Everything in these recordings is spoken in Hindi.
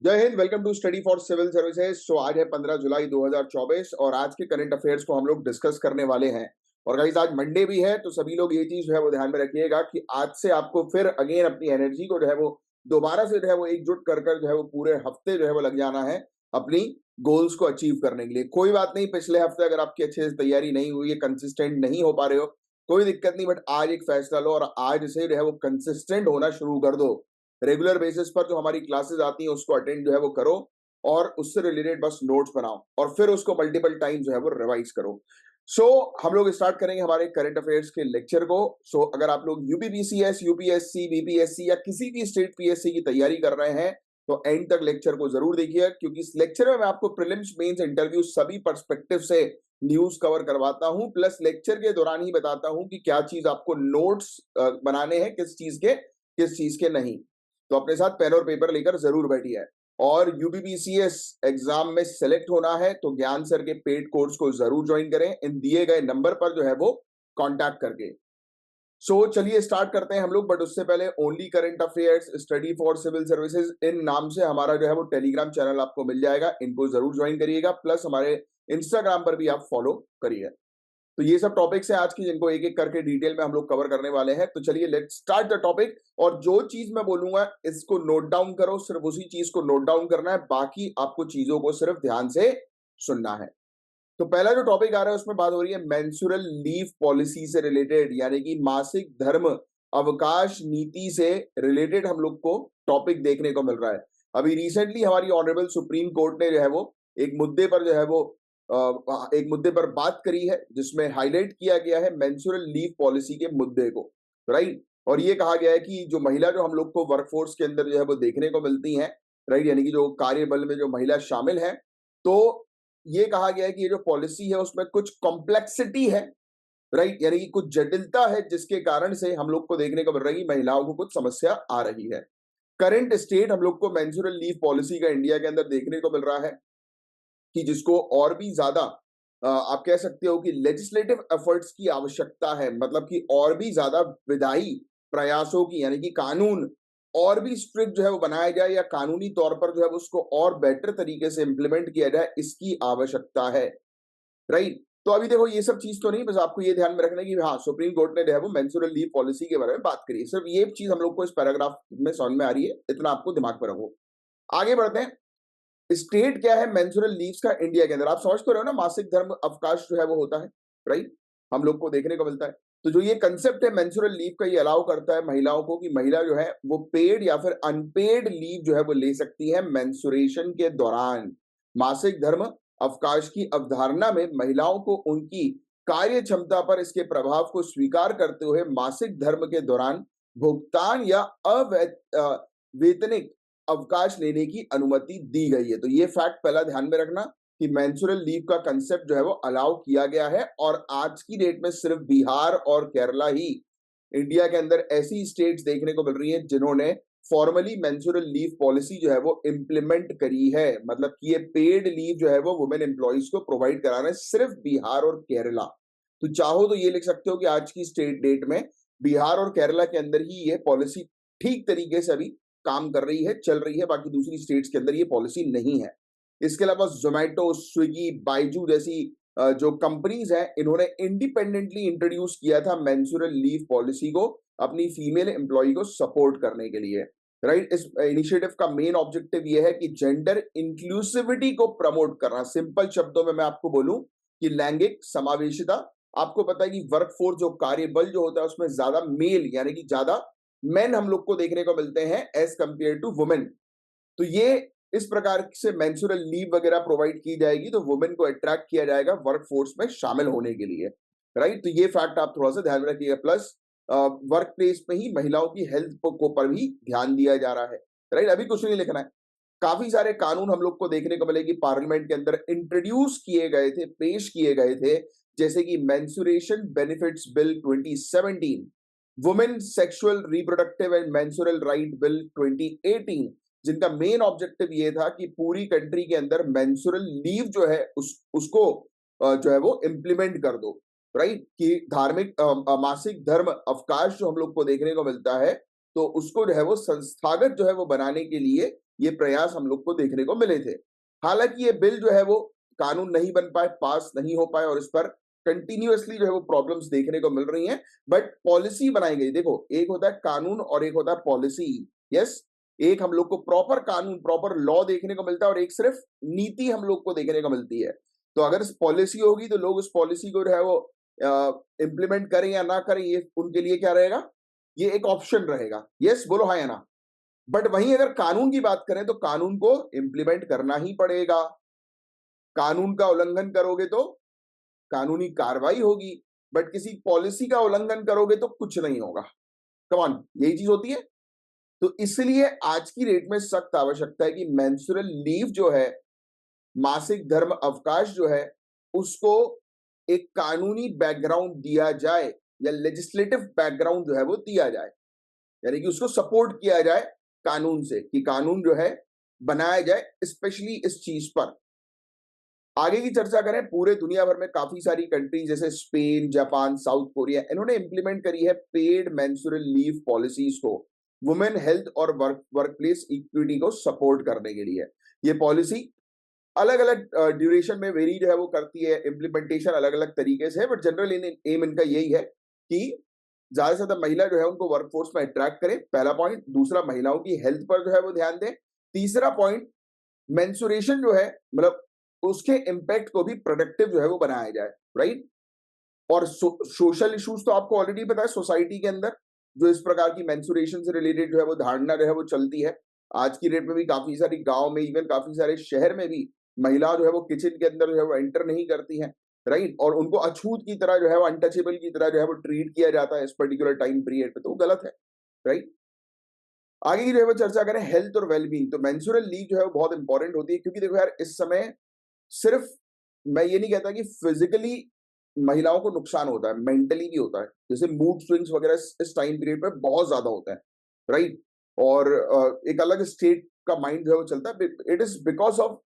जय हिंद। Welcome to study for civil services. So आज है 15 जुलाई 2024 और आज के करंट अफेयर्स को हम लोग डिस्कस करने वाले हैं। और गाइस आज मंडे भी है, तो सभी लोग ये चीज जो है वो ध्यान में रखिएगा कि आज से आपको फिर अगेन अपनी एनर्जी को जो है वो दोबारा से जो है वो एकजुट कर कर जो है वो पूरे हफ्ते जो है वो लग जाना है अपनी गोल्स को अचीव करने के लिए। कोई बात नहीं, पिछले हफ्ते अगर आपकी अच्छे से तैयारी नहीं हुई है, कंसिस्टेंट नहीं हो पा रहे हो, कोई दिक्कत नहीं, बट आज एक फैसला लो और आज से जो है वो कंसिस्टेंट होना शुरू कर दो। रेगुलर बेसिस पर जो हमारी क्लासेस आती हैं उसको अटेंड जो है वो करो और उससे रिलेटेड बस नोट्स बनाओ और फिर उसको मल्टीपल टाइम जो है वो रिवाइज करो। सो हम लोग स्टार्ट करेंगे हमारे करंट अफेयर्स के लेक्चर को। अगर आप लोग यूपीपीसीएस, यूपीएससी, बीपीएससी या किसी भी स्टेट पीएससी की तैयारी कर रहे हैं तो एंड तक लेक्चर को जरूर देखिए, क्योंकि इस लेक्चर में मैं आपको प्रीलिम्स, मेंस, इंटरव्यू सभी पर्सपेक्टिव से न्यूज कवर करवाता हूं, प्लस लेक्चर के दौरान ही बताता हूं कि क्या चीज आपको नोट्स बनाने हैं, किस चीज के नहीं। तो अपने साथ पेन और पेपर लेकर जरूर बैठिए। और यूपीपीसीएस एग्जाम में सेलेक्ट होना है तो ज्ञान सर के पेड कोर्स को जरूर ज्वाइन करें इन दिए गए नंबर पर जो है वो कांटेक्ट करके। चलिए स्टार्ट करते हैं हम लोग, बट उससे पहले only current affairs study for civil services इन नाम से हमारा जो है वो टेलीग्राम चैनल आपको मिल जाएगा, इनको जरूर ज्वाइन करिएगा, प्लस हमारे इंस्टाग्राम पर भी आप फॉलो करिए। तो ये सब टॉपिक्स हैं आज की, जिनको एक एक करके डिटेल में हम लोग कवर करने वाले हैं। तो चलिए लेट्स स्टार्ट द टॉपिक। और जो चीज मैं बोलूंगा इसको नोट डाउन करो, सिर्फ उसी चीज को नोट डाउन करना है, बाकी आपको चीजों को सिर्फ ध्यान से सुनना है। तो पहला जो टॉपिक आ रहा है उसमें बात हो रही है मेंस्ट्रुअल लीव पॉलिसी से रिलेटेड, यानी कि मासिक धर्म अवकाश नीति से रिलेटेड हम लोग को टॉपिक देखने को मिल रहा है। अभी रिसेंटली हमारी ऑनरेबल सुप्रीम कोर्ट ने जो है वो एक मुद्दे पर जो है वो एक मुद्दे पर बात करी है, जिसमें हाईलाइट किया गया है मेंस्ट्रुअल लीव पॉलिसी के मुद्दे को, राइट। और ये कहा गया है कि जो महिला जो हम लोग को वर्कफोर्स के अंदर जो है वो देखने को मिलती हैं, राइट, यानी कि जो कार्यबल में जो महिला शामिल है, तो ये कहा गया है कि ये जो पॉलिसी है उसमें कुछ कॉम्प्लेक्सिटी है, राइट, यानी कि कुछ जटिलता है, जिसके कारण से हम लोग को देखने को मिल रहा है कि महिलाओं को कुछ समस्या आ रही है। करंट स्टेट हम लोग को मेंस्ट्रुअल लीव पॉलिसी का इंडिया के अंदर देखने को मिल रहा है कि जिसको और भी ज्यादा आप कह सकते हो कि लेजिस्लेटिव एफर्ट्स की आवश्यकता है, मतलब कि और भी ज्यादा विधायी प्रयासों की, यानी कि कानून और भी स्ट्रिक्ट जो है वो बनाया जाए या कानूनी तौर पर जो है उसको और बेटर तरीके से इंप्लीमेंट किया जाए, इसकी आवश्यकता है, राइट। तो अभी देखो ये सब चीज तो नहीं, बस आपको ये ध्यान में रखना है कि हाँ, सुप्रीम कोर्ट ने जो है वो मेंस्ट्रुअल लीव पॉलिसी के बारे में बात करी है। सिर्फ ये चीज हम लोग को इस पैराग्राफ में समझ में आ रही है, इतना आपको दिमाग पर रखो। आगे बढ़ते हैं। स्टेट क्या है मेंस्ट्रुअल लीव्स का इंडिया के अंदर, आप समझ तो रहे हो ना, मासिक धर्म अवकाश जो है वो होता है, राइट, हम लोग को देखने को मिलता है। तो जो ये कंसेप्ट है मेंस्ट्रुअल लीव का, ये अलाउ करता है महिलाओं को कि महिला जो है वो पेड या फिर अनपेड लीव जो है वो ले सकती है मेंस्ट्रुएशन के दौरान। मासिक धर्म अवकाश की अवधारणा में महिलाओं को उनकी कार्य क्षमता पर इसके प्रभाव को स्वीकार करते हुए मासिक धर्म के दौरान भुगतान या अवेतनिक अवकाश लेने की अनुमति दी गई है। तो ये फैक्ट पहला ध्यान में रखना कि मेंस्ट्रुअल लीव का कंसेप्ट जो है वो अलाउ किया गया है, और आज की डेट में सिर्फ बिहार और केरला ही इंडिया के अंदर ऐसी स्टेट्स देखने को मिल रही हैं जिन्होंने फॉर्मली मेंस्ट्रुअल लीव पॉलिसी जो है वो इंप्लीमेंट करी है, मतलब कि ये पेड लीव जो है वो वुमेन एम्प्लॉइज को प्रोवाइड करा रहे हैं, सिर्फ बिहार और केरला। तो चाहो तो ये लिख सकते हो कि आज की स्टेट डेट में बिहार और केरला के अंदर ही ये पॉलिसी ठीक तरीके से अभी काम कर रही है, चल रही है, बाकी दूसरी स्टेट्स के अंदर ये पॉलिसी नहीं है। इसके अलावा जोमेटो, स्विगी, बाइजू जैसी जो कंपनीज हैं, इन्होंने इंडिपेंडेंटली इंट्रोड्यूस किया था मेंस्ट्रुअल लीव पॉलिसी को अपनी फीमेल एम्प्लॉय को सपोर्ट करने के लिए, राइट। इस इनिशिएटिव का मेन ऑब्जेक्टिव ये है कि जेंडर इंक्लूसिविटी को प्रमोट करना। सिंपल शब्दों में मैं आपको बोलूं कि लैंगिक समावेशिता। आपको पता है कि वर्कफोर्स जो कार्यबल जो होता है उसमें ज्यादा मेल यानी कि ज्यादा मेन हम लोग को देखने को मिलते हैं एज कंपेयर टू वुमेन। तो ये इस प्रकार से मेंस्ट्रुअल लीव वगैरह प्रोवाइड की जाएगी तो वुमेन को अट्रैक्ट किया जाएगा वर्कफोर्स में शामिल होने के लिए, राइट। तो ये फैक्ट आप थोड़ा सा ध्यान में रखिएगा। प्लस वर्क प्लेस में ही महिलाओं की हेल्थ को पर भी ध्यान दिया जा रहा है, राइट। अभी कुछ नहीं लिखना है, काफी सारे कानून हम लोग को देखने को मिलेगी पार्लियामेंट के अंदर इंट्रोड्यूस किए गए थे, पेश किए गए थे, जैसे कि menstruation benefits bill 2017, women sexual reproductive and menstrual right bill 2018, जिनका मेन ऑब्जेक्टिव ये था कि पूरी कंट्री के अंदर मेंस्ट्रुअल लीव जो है उसको जो है वो इंप्लीमेंट कर दो, राइट। कि धार्मिक मासिक धर्म अवकाश जो हम लोग को देखने को मिलता है तो उसको जो है वो संस्थागत जो है वो बनाने के लिए ये प्रयास हम लोग को देखने को मिले थे। हालाँकि ये बिल जो है वो कानून नहीं बन पाए, पास नहीं हो पाए और इस पर कंटीन्यूअसली जो है वो प्रॉब्लम्स देखने को मिल रही हैं, बट पॉलिसी बनाई गई। देखो, एक होता है कानून और एक होता है पॉलिसी। यस, एक हम लोग को प्रॉपर कानून, प्रॉपर लॉ देखने को मिलता है और एक सिर्फ नीति हम लोग को देखने को मिलती है। तो अगर पॉलिसी होगी तो लोग उस पॉलिसी को जो है वो इम्प्लीमेंट करें या ना करें, ये उनके लिए क्या रहेगा, ये एक ऑप्शन रहेगा। यस बोलो हाँ या ना। बट वहीं अगर कानून की बात करें तो कानून को इम्प्लीमेंट करना ही पड़ेगा। कानून का उल्लंघन करोगे तो कानूनी कार्रवाई होगी, बट किसी पॉलिसी का उल्लंघन करोगे तो कुछ नहीं होगा। कम ऑन, यही चीज होती है। तो इसलिए आज की डेट में सख्त आवश्यकता है कि मेंस्ट्रुअल लीव जो है, मासिक धर्म अवकाश जो है, उसको एक कानूनी बैकग्राउंड दिया जाए या लेजिस्लेटिव बैकग्राउंड जो है वो दिया जाए, यानी कि उसको सपोर्ट किया जाए कानून से, कि कानून जो है बनाया जाए स्पेशली इस चीज पर। आगे की चर्चा करें, पूरे दुनिया भर में काफी सारी कंट्रीज जैसे स्पेन, जापान, साउथ कोरिया, इन्होंने इंप्लीमेंट करी है पेड मेंस्ट्रुअल लीव पॉलिसीज को वुमेन हेल्थ और वर्क प्लेस इक्विटी को सपोर्ट करने के लिए। ये पॉलिसी अलग अलग ड्यूरेशन में वेरी जो है वो करती है, इम्प्लीमेंटेशन अलग अलग तरीके से है, बट जनरल एम इनका यही है कि ज्यादा से ज्यादा महिला जो है उनको वर्कफोर्स में अट्रैक्ट करें, पहला पॉइंट। दूसरा, महिलाओं की हेल्थ पर जो है वो ध्यान दें। तीसरा पॉइंट, मेंसुरेशन जो है, मतलब उसके इम्पैक्ट को भी प्रोडक्टिव जो है वो बनाया जाए, राइट। और सोशल इश्यूज तो आपको ऑलरेडी पता है, सोसाइटी के अंदर जो इस प्रकार की मेंसुरेशन से रिलेटेड जो है वो धारणा जो है वो चलती है। आज की डेट में भी काफी सारी गांव में, इवन काफी सारे शहर में भी महिला जो है वो किचन के अंदर जो है वो एंटर नहीं करती हैं, राइट। और उनको अछूत की तरह जो है वो, अनटचेबल की तरह जो है वो ट्रीट किया जाता है इस पर्टिकुलर टाइम पीरियड पे, तो वो गलत है, राइट। आगे की जो है वो चर्चा करें हेल्थ और वेलबींग, तो मेंस्ट्रुअल लीव जो है वो बहुत इंपॉर्टेंट होती है, क्योंकि देखो यार, इस समय सिर्फ, मैं ये नहीं कहता कि फिजिकली महिलाओं को नुकसान होता है, मेंटली भी होता है। जैसे मूड स्विंग्स वगैरह इस टाइम पीरियड पे बहुत ज्यादा होता है, राइट। और एक अलग स्टेट का माइंड जो है वो चलता है। It is because of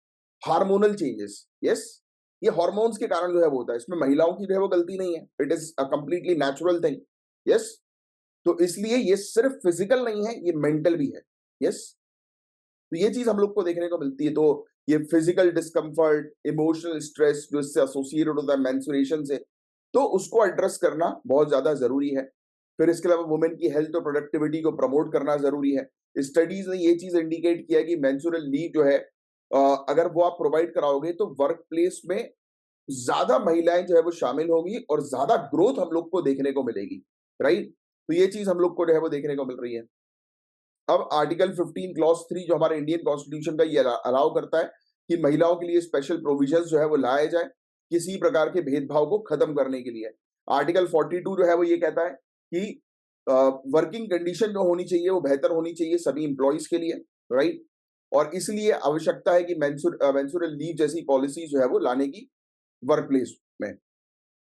hormonal changes. Yes, ये हॉर्मोन्स के कारण जो है वो होता है, इसमें महिलाओं की जो है वो गलती नहीं है, it is a completely natural thing. Yes, तो इसलिए ये सिर्फ फिजिकल नहीं है, ये मेंटल भी है। यस, तो ये चीज हम लोग को देखने को मिलती है। तो ये फिजिकल डिस्कम्फर्ट, इमोशनल स्ट्रेस जो इससे एसोसिएटेड होता है मेंस्ट्रुएशन से, तो उसको एड्रेस करना बहुत ज्यादा जरूरी है। फिर इसके अलावा वुमेन की हेल्थ और प्रोडक्टिविटी को प्रमोट करना जरूरी है। स्टडीज ने ये चीज इंडिकेट किया कि मेंस्ट्रुअल लीव जो है, अगर वो आप प्रोवाइड कराओगे तो वर्क प्लेस में ज्यादा महिलाएं जो है वो शामिल होंगी और ज्यादा ग्रोथ हम लोग को देखने को मिलेगी, राइट। तो ये चीज हम लोग को जो है वो देखने को मिल रही है। अब आर्टिकल 15 क्लॉज 3 जो हमारे इंडियन कॉन्स्टिट्यूशन का ये अलाउ करता है कि महिलाओं के लिए स्पेशल प्रोविजंस जो है वो लाए जाए किसी प्रकार के भेदभाव को खत्म करने के लिए। आर्टिकल 42 जो है वो ये कहता है कि वर्किंग कंडीशन जो होनी चाहिए वो बेहतर होनी चाहिए सभी इंप्लॉइज के लिए, राइट। और इसलिए आवश्यकता है कि मेंस्ट्रुअल लीव जैसी पॉलिसी जो है वो लाने की वर्क प्लेस में।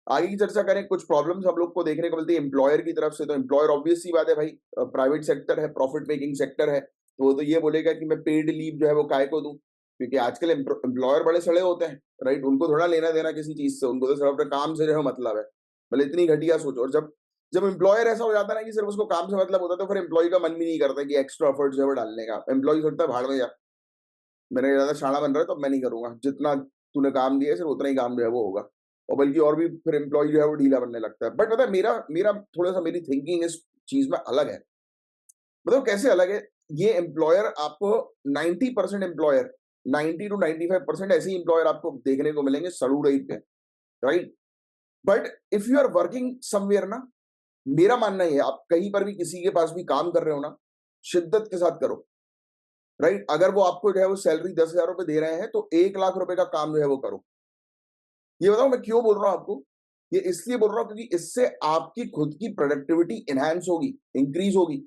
आगे की चर्चा करें, कुछ प्रॉब्लम्स हम लोग को देखने को मिलती है एम्प्लॉयर की तरफ से। तो एम्प्लॉयर ऑब्वियस सी बात है भाई, प्राइवेट सेक्टर है, प्रॉफिट मेकिंग सेक्टर है, तो वो तो ये बोलेगा कि मैं पेड लीव जो है वो काय को दूं, क्योंकि आजकल एम्प्लॉयर बड़े सड़े होते हैं, राइट। उनको थोड़ा लेना देना किसी चीज से, उनको तो सिर्फ अपने काम से जो है मतलब है। मतलब इतनी घटिया सोचो। और जब जब एम्प्लॉयर ऐसा हो जाता है ना कि सिर्फ उसको काम से मतलब होता है, तो फिर एम्प्लॉय का मन भी नहीं करता कि एक्स्ट्रा एफर्ट जो है वो डालने का। एम्प्लॉय सोचता है भाड़ में जा, मेरा ज्यादा शाना बन रहा है तो मैं नहीं करूंगा, जितना तूने काम दिया है सिर्फ उतना ही काम जो है वो होगा। और बल्कि और भी फिर एम्प्लॉय जो है वो ढीला बनने लगता है। बट पता है, मेरा मेरा थोड़ा सा, मेरी थिंकिंग इस चीज में अलग है। मतलब कैसे अलग है, ये एम्प्लॉयर आपको 90% एम्प्लॉयर, 90 to 95% ऐसे ही एम्प्लॉयर आपको देखने को मिलेंगे सड़ू रही पे, right. But if you are working somewhere ना, मेरा मानना ये है, आप कहीं पर भी किसी के पास भी काम कर रहे हो ना, शिद्दत के साथ करो, राइट। अगर वो आपको जो है वो सैलरी 10,000 रुपए दे रहे हैं तो 1 लाख रुपए का काम जो है वो करो। ये बताओ मैं क्यों बोल रहा हूं आपको, ये इसलिए बोल रहा हूं क्योंकि इससे आपकी खुद की प्रोडक्टिविटी एनहांस होगी, इंक्रीज होगी।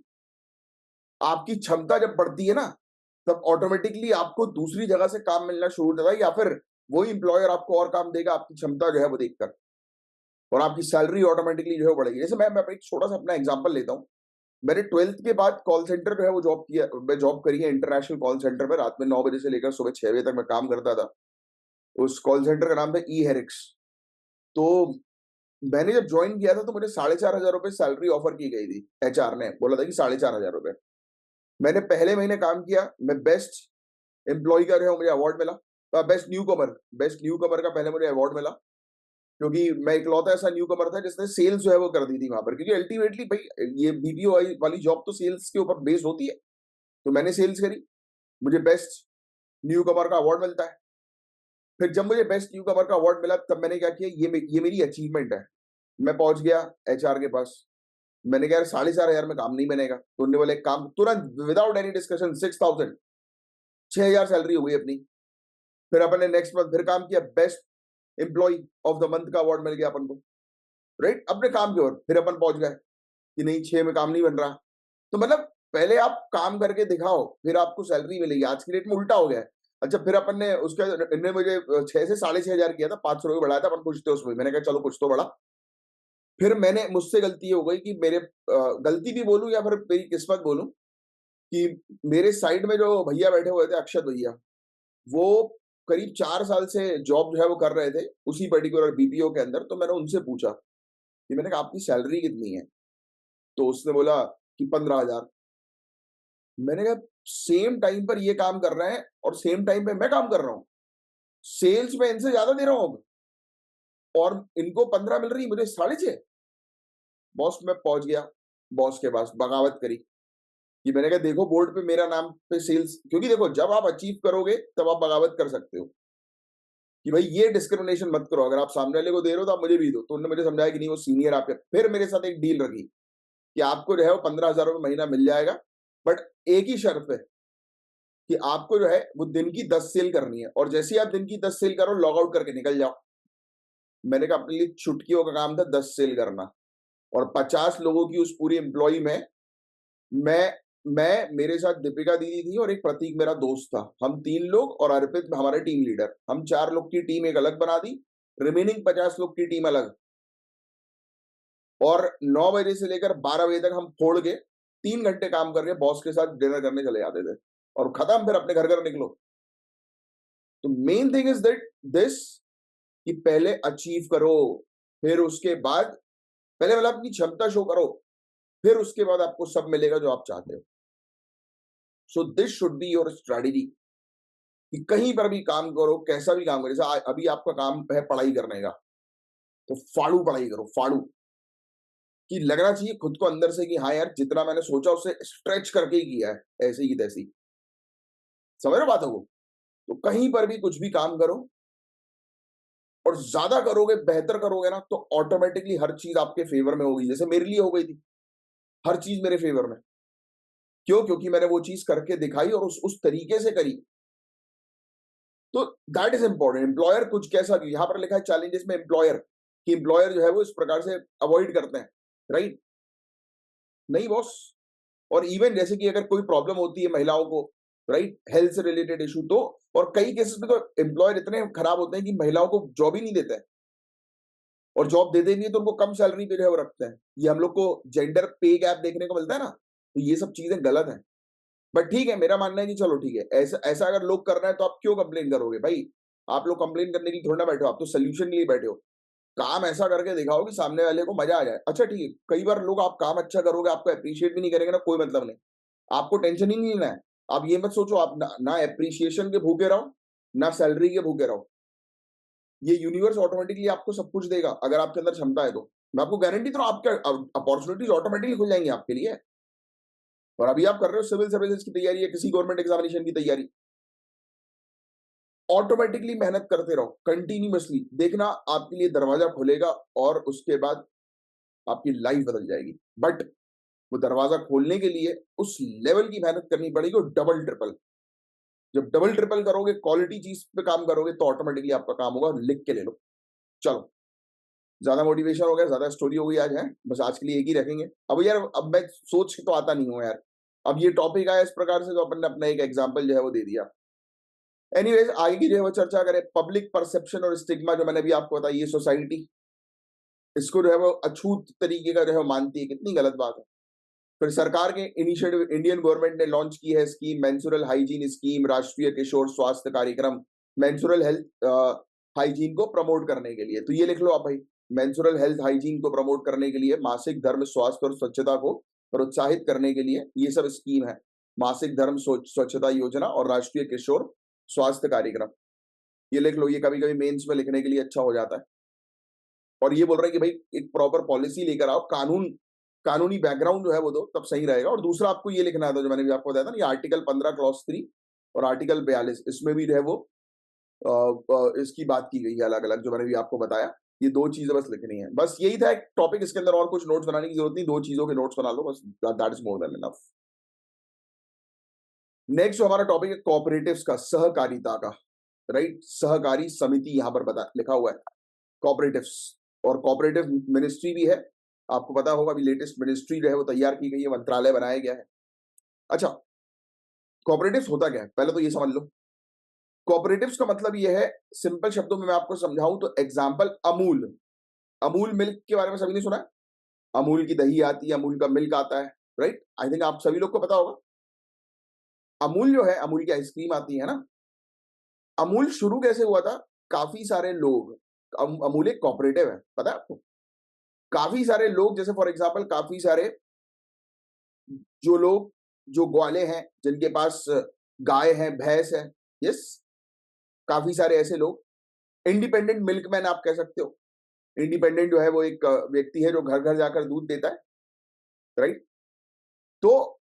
आपकी क्षमता जब बढ़ती है ना, तब ऑटोमेटिकली आपको दूसरी जगह से काम मिलना शुरू हो जाता है, या फिर वही एम्प्लॉयर आपको और काम देगा आपकी क्षमता जो है वो देखकर, और आपकी सैलरी ऑटोमेटिकली जो है बढ़ेगी। जैसे मैं एक छोटा सा अपना एग्जांपल लेता हूँ। मैंने 12th के बाद कॉल सेंटर जो है वो जॉब किया, मैं जॉब करी है इंटरनेशनल कॉल सेंटर में। रात में 9 बजे से लेकर सुबह 6 बजे तक मैं काम करता था। उस कॉल सेंटर का नाम था ई हेरिक्स। तो मैंने जब ज्वाइन किया था तो मुझे 4,500 रुपए सैलरी ऑफर की गई थी। एचआर ने बोला था कि 4,500 रुपए। मैंने पहले महीने काम किया, मैं बेस्ट एम्प्लॉय का जो है मुझे अवार्ड मिला। बेस्ट न्यू कमर का पहले मुझे अवार्ड मिला, क्योंकि मैं इकलौता ऐसा न्यू कमर था जिसने सेल्स जो है वो कर दी थी वहां पर, क्योंकि अल्टीमेटली भाई ये बीपीओ वाली जॉब तो सेल्स के ऊपर बेस्ड होती है। तो मैंने सेल्स करी, मुझे बेस्ट न्यू कमर का अवार्ड मिलता है। फिर जब मुझे बेस्ट न्यू कमर का अवार्ड मिला तब मैंने क्या किया, ये मेरी अचीवमेंट है। मैं पहुंच गया एचआर के पास, मैंने कहा यार 4,500 में काम नहीं बनेगा। तो उन्होंने बोले काम तुरंत विदाउट एनी डिस्कशन 6,000, 6,000 सैलरी हो गई अपनी। फिर अपन ने नेक्स्ट मंथ फिर काम किया, best employee of the month का अवार्ड मिल गया अपन को, राइट। अपने काम की ओर फिर अपन पहुंच गए कि नहीं 6 में काम नहीं बन रहा। तो मतलब पहले आप काम करके दिखाओ फिर आपको सैलरी मिलेगी। आज की डेट में उल्टा हो गया है। अच्छा फिर अपन ने उसके इनने मुझे 6 से 6,500 किया था, 500 रुपये बढ़ाया था, अपन कुछ थे उसमें। मैंने कहा चलो कुछ तो बढ़ा। फिर मैंने मुझसे गलती हो गई कि मेरे गलती भी बोलूं या फिर मेरी किस्मत बोलूं कि मेरे साइड में जो भैया बैठे हुए थे, अक्षत भैया, वो करीब 4 साल से जॉब जो है वो कर रहे थे उसी पर्टिकुलर बीपीओ के अंदर। तो मैंने उनसे पूछा कि मैंने कहा आपकी सैलरी कितनी है? तो उसने बोला कि 15,000। मैंने कहा सेम टाइम पर ये काम कर रहे हैं और सेम टाइम पे मैं काम कर रहा हूँ, सेल्स में इनसे ज्यादा दे रहा हूँ अब, और इनको 15 मिल रही, मुझे 6.5। बॉस मैं पहुंच गया बॉस के पास, बगावत करी कि मैंने कहा देखो बोर्ड पे मेरा नाम पे सेल्स, क्योंकि देखो जब आप अचीव करोगे तब आप बगावत कर सकते हो कि भाई ये डिस्क्रिमिनेशन मत करो, अगर आप सामने वाले को दे रहे हो तो आप मुझे भी दो। तो उन्होंने मुझे समझाया कि नहीं वो सीनियर आपके। फिर मेरे साथ एक डील रखी कि आपको जो है वो 15,000 रुपये महीना मिल जाएगा, बट एक ही शर्त पे कि आपको जो है वो दिन की 10 सेल करनी है, और जैसे ही आप दिन की 10 सेल करो लॉग आउट करके निकल जाओ। मैंने कहा अपने लिए छुटकियों का काम था 10 सेल करना, और 50 लोगों की उस पूरी एम्प्लॉय में मैं मेरे साथ दीपिका दीदी थी और एक प्रतीक मेरा दोस्त था, हम 3 लोग, और अर्पित हमारे टीम लीडर, हम 4 लोग की टीम एक अलग बना दी, रिमेनिंग 50 लोग की टीम अलग। और 9 बजे से लेकर 12 बजे तक हम फोड़ के 3 घंटे काम करके बॉस के साथ डिनर करने चले जाते थे, और खत्म, फिर अपने घर घर निकलो। तो main thing is that this कि पहले अचीव करो, फिर उसके बाद पहले मतलब अपनी क्षमता शो करो, फिर उसके बाद आपको सब मिलेगा जो आप चाहते हो। So this should be your strategy कि कहीं पर भी काम करो, कैसा भी काम करो। जैसे अभी आपका काम है पढ़ाई करने का, तो फाड़ू पढ़ाई करो, फाड़ू, कि लगना चाहिए खुद को अंदर से कि हाँ यार जितना मैंने सोचा उससे स्ट्रेच करके ही किया है, ऐसे ही तैसी। समझ रहे बातों को? तो कहीं पर भी कुछ भी काम करो, और ज्यादा करोगे, बेहतर करोगे ना, तो ऑटोमेटिकली हर चीज आपके फेवर में होगी। जैसे मेरे लिए हो गई थी हर चीज मेरे फेवर में। क्यों? क्योंकि मैंने वो चीज करके दिखाई और उस तरीके से करी। तो दैट इज इंपॉर्टेंट। एम्प्लॉयर कुछ कैसा भी, यहां पर लिखा है चैलेंजेस में एम्प्लॉयर, कि एम्प्लॉयर जो है वो इस प्रकार से अवॉइड करते हैं, राइट? नहीं बॉस। और इवन जैसे कि अगर कोई प्रॉब्लम होती है महिलाओं को, राइट, हेल्थ से रिलेटेड इशू, तो और कई केसेस में तो एम्प्लॉयर इतने खराब होते हैं कि महिलाओं को जॉब ही नहीं देते हैं, और जॉब दे देंगे तो उनको कम सैलरी पे जो है वो रखते हैं। ये हम लोग को जेंडर पे गैप देखने को मिलता है ना, तो ये सब चीजें गलत है। बट ठीक है, मेरा मानना है कि चलो ठीक है, ऐसा ऐसा अगर लोग कर रहे हैं तो आप क्यों कंप्लेन करोगे भाई? आप लोग कंप्लेन करने के लिए थोड़ा ना बैठे हो, आप तो सोल्यूशन के लिए बैठे हो। काम ऐसा करके दिखाओ कि सामने वाले को मजा आ जाए। अच्छा ठीक है, कई बार लोग आप काम अच्छा करोगे आपको अप्रिशिएट भी नहीं करेंगे ना, कोई मतलब नहीं, आपको टेंशन ही नहीं लेना है। आप ये मत सोचो आप ना अप्रिशिएशन के भूखे रहो, ना सैलरी के भूखे रहो। ये यूनिवर्स ऑटोमेटिकली आपको सब कुछ देगा अगर आपके अंदर क्षमता है तो। मैं आपको गारंटी दे रहा हूँ, आपके अपॉर्चुनिटीज ऑटोमेटिकली खुल जाएंगी आपके लिए। और अभी आप कर रहे हो सिविल सर्विसेज की तैयारी या किसी गवर्नमेंट एग्जामिनेशन की तैयारी, ऑटोमेटिकली मेहनत करते रहो कंटिन्यूअसली, देखना आपके लिए दरवाजा खुलेगा, और उसके बाद आपकी लाइफ बदल जाएगी। बट वो दरवाजा खोलने के लिए उस लेवल की मेहनत करनी पड़ेगी, और डबल ट्रिपल। जब डबल ट्रिपल करोगे, क्वालिटी चीज पे काम करोगे, तो ऑटोमेटिकली आपका काम होगा। लिख के ले लो। चलो, ज्यादा मोटिवेशन हो गया, ज्यादा स्टोरी हो गई आज, है बस आज के लिए एक ही रखेंगे। अब यार अब मैं सोच के तो आता नहीं हूँ यार, अब ये टॉपिक आया इस प्रकार से, तो अपन ने अपना एक एग्जाम्पल जो है वो दे दिया। एनीवेज आगे की जो है वो चर्चा करें, पब्लिक परसेप्शन और स्टिग्मा, जो मैंने भी आपको बताया, ये सोसाइटी इसको जो है वो अछूत तरीके का जो है मानती है, कितनी गलत बात है। फिर सरकार के इनिशिएटिव, इंडियन गवर्नमेंट ने लॉन्च की है स्कीम, मेंस्ट्रुअल हाइजीन स्कीम, राष्ट्रीय किशोर स्वास्थ्य कार्यक्रम, मेंस्ट्रुअल हेल्थ हाइजीन को प्रमोट करने के लिए। तो ये लिख लो आप भाई, मेंस्ट्रुअल हेल्थ हाइजीन को प्रमोट करने के लिए, मासिक धर्म स्वास्थ्य और स्वच्छता को प्रोत्साहित करने के लिए ये सब स्कीम है। मासिक धर्म स्वच्छता योजना और राष्ट्रीय किशोर स्वास्थ्य कार्यक्रम, ये लिख लो, ये कभी-कभी मेंस में लिखने के लिए अच्छा हो जाता है। और ये बोल रहे हैं कि भाई एक प्रॉपर पॉलिसी लेकर आओ, कानूनी बैकग्राउंड जो है वो दो, तब सही रहेगा। और दूसरा आपको ये लिखना था, जो मैंने भी आपको बताया था ना, ये आर्टिकल 15 क्लॉज 3 और आर्टिकल 42, इसमें भी जो है वो इसकी बात की गई है अलग-अलग, जो मैंने भी आपको बताया। ये 2 चीज़ें बस लिखनी है। बस यही था एक टॉपिक, इसके अंदर और कुछ नोट्स बनाने की जरूरत नहीं, 2 चीज़ों के नोट्स बना लो बस, that is more than enough. Next जो हमारा टॉपिक है कोऑपरेटिव्स का, सहकारिता का, राइट? सहकारी समिति यहाँ पर बता लिखा हुआ है, कोऑपरेटिव्स। और कोऑपरेटिव मिनिस्ट्री भी है, आपको पता होगा अभी लेटेस्ट मिनिस्ट्री जो है वो तैयार की गई है, मंत्रालय बनाया गया है। अच्छा, कोऑपरेटिव्स होता क्या है? पहले तो ये समझ लो। कोऑपरेटिव्स का मतलब ये है, सिंपल शब्दों में मैं आपको समझाऊं तो एग्जांपल अमूल। अमूल मिल्क के बारे में सभी ने सुना है? अमूल की दही आती है, अमूल का मिल्क आता है, राइट? आई थिंक आप सभी लोग को पता होगा। अमूल जो है, अमूल की आइसक्रीम आती है ना। अमूल शुरू कैसे हुआ था? काफी सारे लोग, अमूल एक कोऑपरेटिव है, पता है आपको? काफी सारे लोग, जैसे फॉर एग्जांपल काफी सारे जो लोग, जो ग्वाले हैं, जिनके पास गाय है, भैंस है, यस, काफी सारे ऐसे लोग, इंडिपेंडेंट मिल्कमैन आप कह सकते हो। इंडिपेंडेंट जो है वो एक व्यक्ति है जो घर घर जाकर दूध देता है, राइट? तो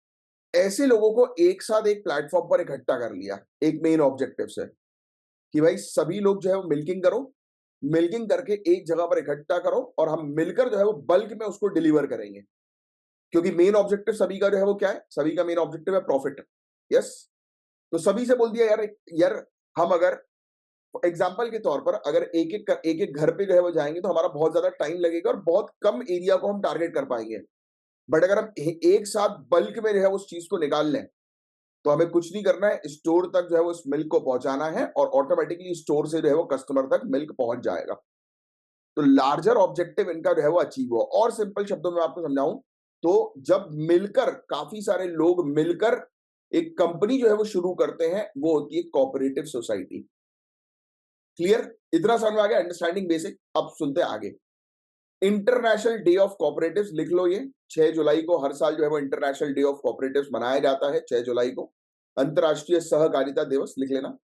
ऐसे लोगों को एक साथ एक प्लेटफॉर्म पर इकट्ठा कर लिया, एक मेन ऑब्जेक्टिव से, कि भाई सभी लोग जो है वो मिल्किंग करो, मिल्किंग करके एक जगह पर इकट्ठा करो, और हम मिलकर जो है वो बल्क में उसको डिलीवर करेंगे। क्योंकि मेन ऑब्जेक्टिव सभी का जो है वो क्या है? सभी का मेन ऑब्जेक्टिव है प्रॉफिट, यस। तो सभी से बोल दिया यार, यार हम अगर एग्जाम्पल के तौर पर अगर एक एक घर पे जो है वो जाएंगे तो हमारा बहुत ज्यादा टाइम लगेगा और बहुत कम एरिया को हम टारगेट कर पाएंगे। बट अगर हम एक साथ बल्क में जो है उस चीज को निकाल लें, तो हमें कुछ नहीं करना है, स्टोर तक जो है वो उस मिल्क को पहुंचाना है, और ऑटोमेटिकली स्टोर से जो है वो कस्टमर तक मिल्क पहुंच जाएगा। तो लार्जर ऑब्जेक्टिव इनका जो है वो अचीव हुआ। और सिंपल शब्दों में आपको समझाऊं तो, जब मिलकर काफी सारे लोग मिलकर एक कंपनी जो है वो शुरू करते हैं, वो होती है कोऑपरेटिव सोसाइटी। क्लियर? इतना समझ में आ गया? Understanding basic. अब सुनते हैं आगे। इंटरनेशनल डे ऑफ कोऑपरेटिव्स लिख लो, ये 6 जुलाई को हर साल जो है वो इंटरनेशनल डे ऑफ कोऑपरेटिव्स मनाया जाता है, 6 जुलाई को। अंतरराष्ट्रीय सहकारिता दिवस लिख लेना।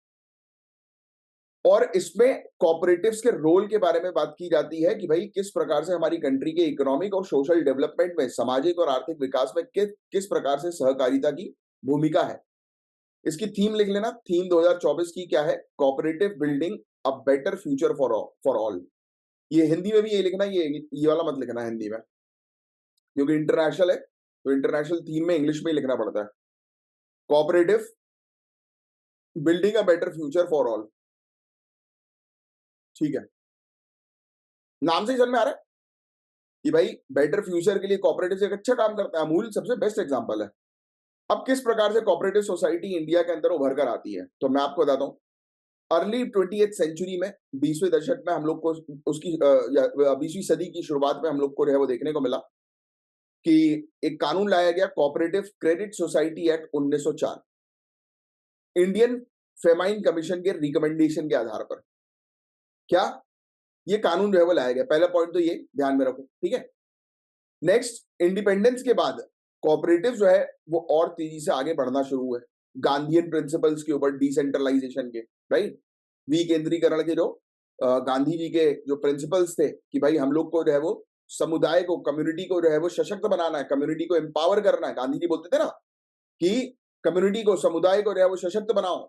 और इसमें कोऑपरेटिव्स के रोल के बारे में बात की जाती है कि भाई किस प्रकार से हमारी कंट्री के इकोनॉमिक और सोशल डेवलपमेंट में, सामाजिक और आर्थिक विकास में किस प्रकार से सहकारिता की भूमिका है। इसकी थीम लिख लेना, थीम 2024 की क्या है? Cooperative building a better future for all. ये हिंदी में भी ये लिखना, ये वाला मत लिखना हिंदी में, क्योंकि इंटरनेशनल है, तो इंटरनेशनल थीम में इंग्लिश में ही लिखना पड़ता है। Cooperative building a better future for all, ठीक है? नाम से ही समझ में आ रहा है कि भाई बेटर फ्यूचर के लिए कोऑपरेटिव एक अच्छा काम करता है। अमूल सबसे बेस्ट एग्जांपल है। अब किस प्रकार से कोऑपरेटिव सोसाइटी इंडिया के अंदर उभर कर आती है, तो मैं आपको बताता हूँ। अर्ली 20th सेंचुरी में, 20वें दशक में हम लोग को उसकी 20वीं सदी की शुरुआत में हम लोग को जो है वो देखने को मिला कि एक कानून लाया गया, cooperative credit society act 1904, Indian famine commission के रिकमेंडेशन के आधार पर। क्या ये कानून जो है वो लाया गया? पहला पॉइंट तो ये ध्यान में रखो, ठीक है? नेक्स्ट, इंडिपेंडेंस के बाद कोऑपरेटिव जो है वो और तेजी से आगे बढ़ना शुरू हुए, गांधीयन प्रिंसिपल्स के ऊपर, डिसेंट्रलाइजेशन के, राइट? विकेंद्रीकरण के जो गांधी जी के जो प्रिंसिपल्स थे कि भाई हम लोग को जो है वो समुदाय को, कम्युनिटी को जो है वो सशक्त बनाना है, कम्युनिटी को एम्पावर करना है। गांधी जी बोलते थे ना कि कम्युनिटी को, समुदाय को जो है वो सशक्त बनाओ,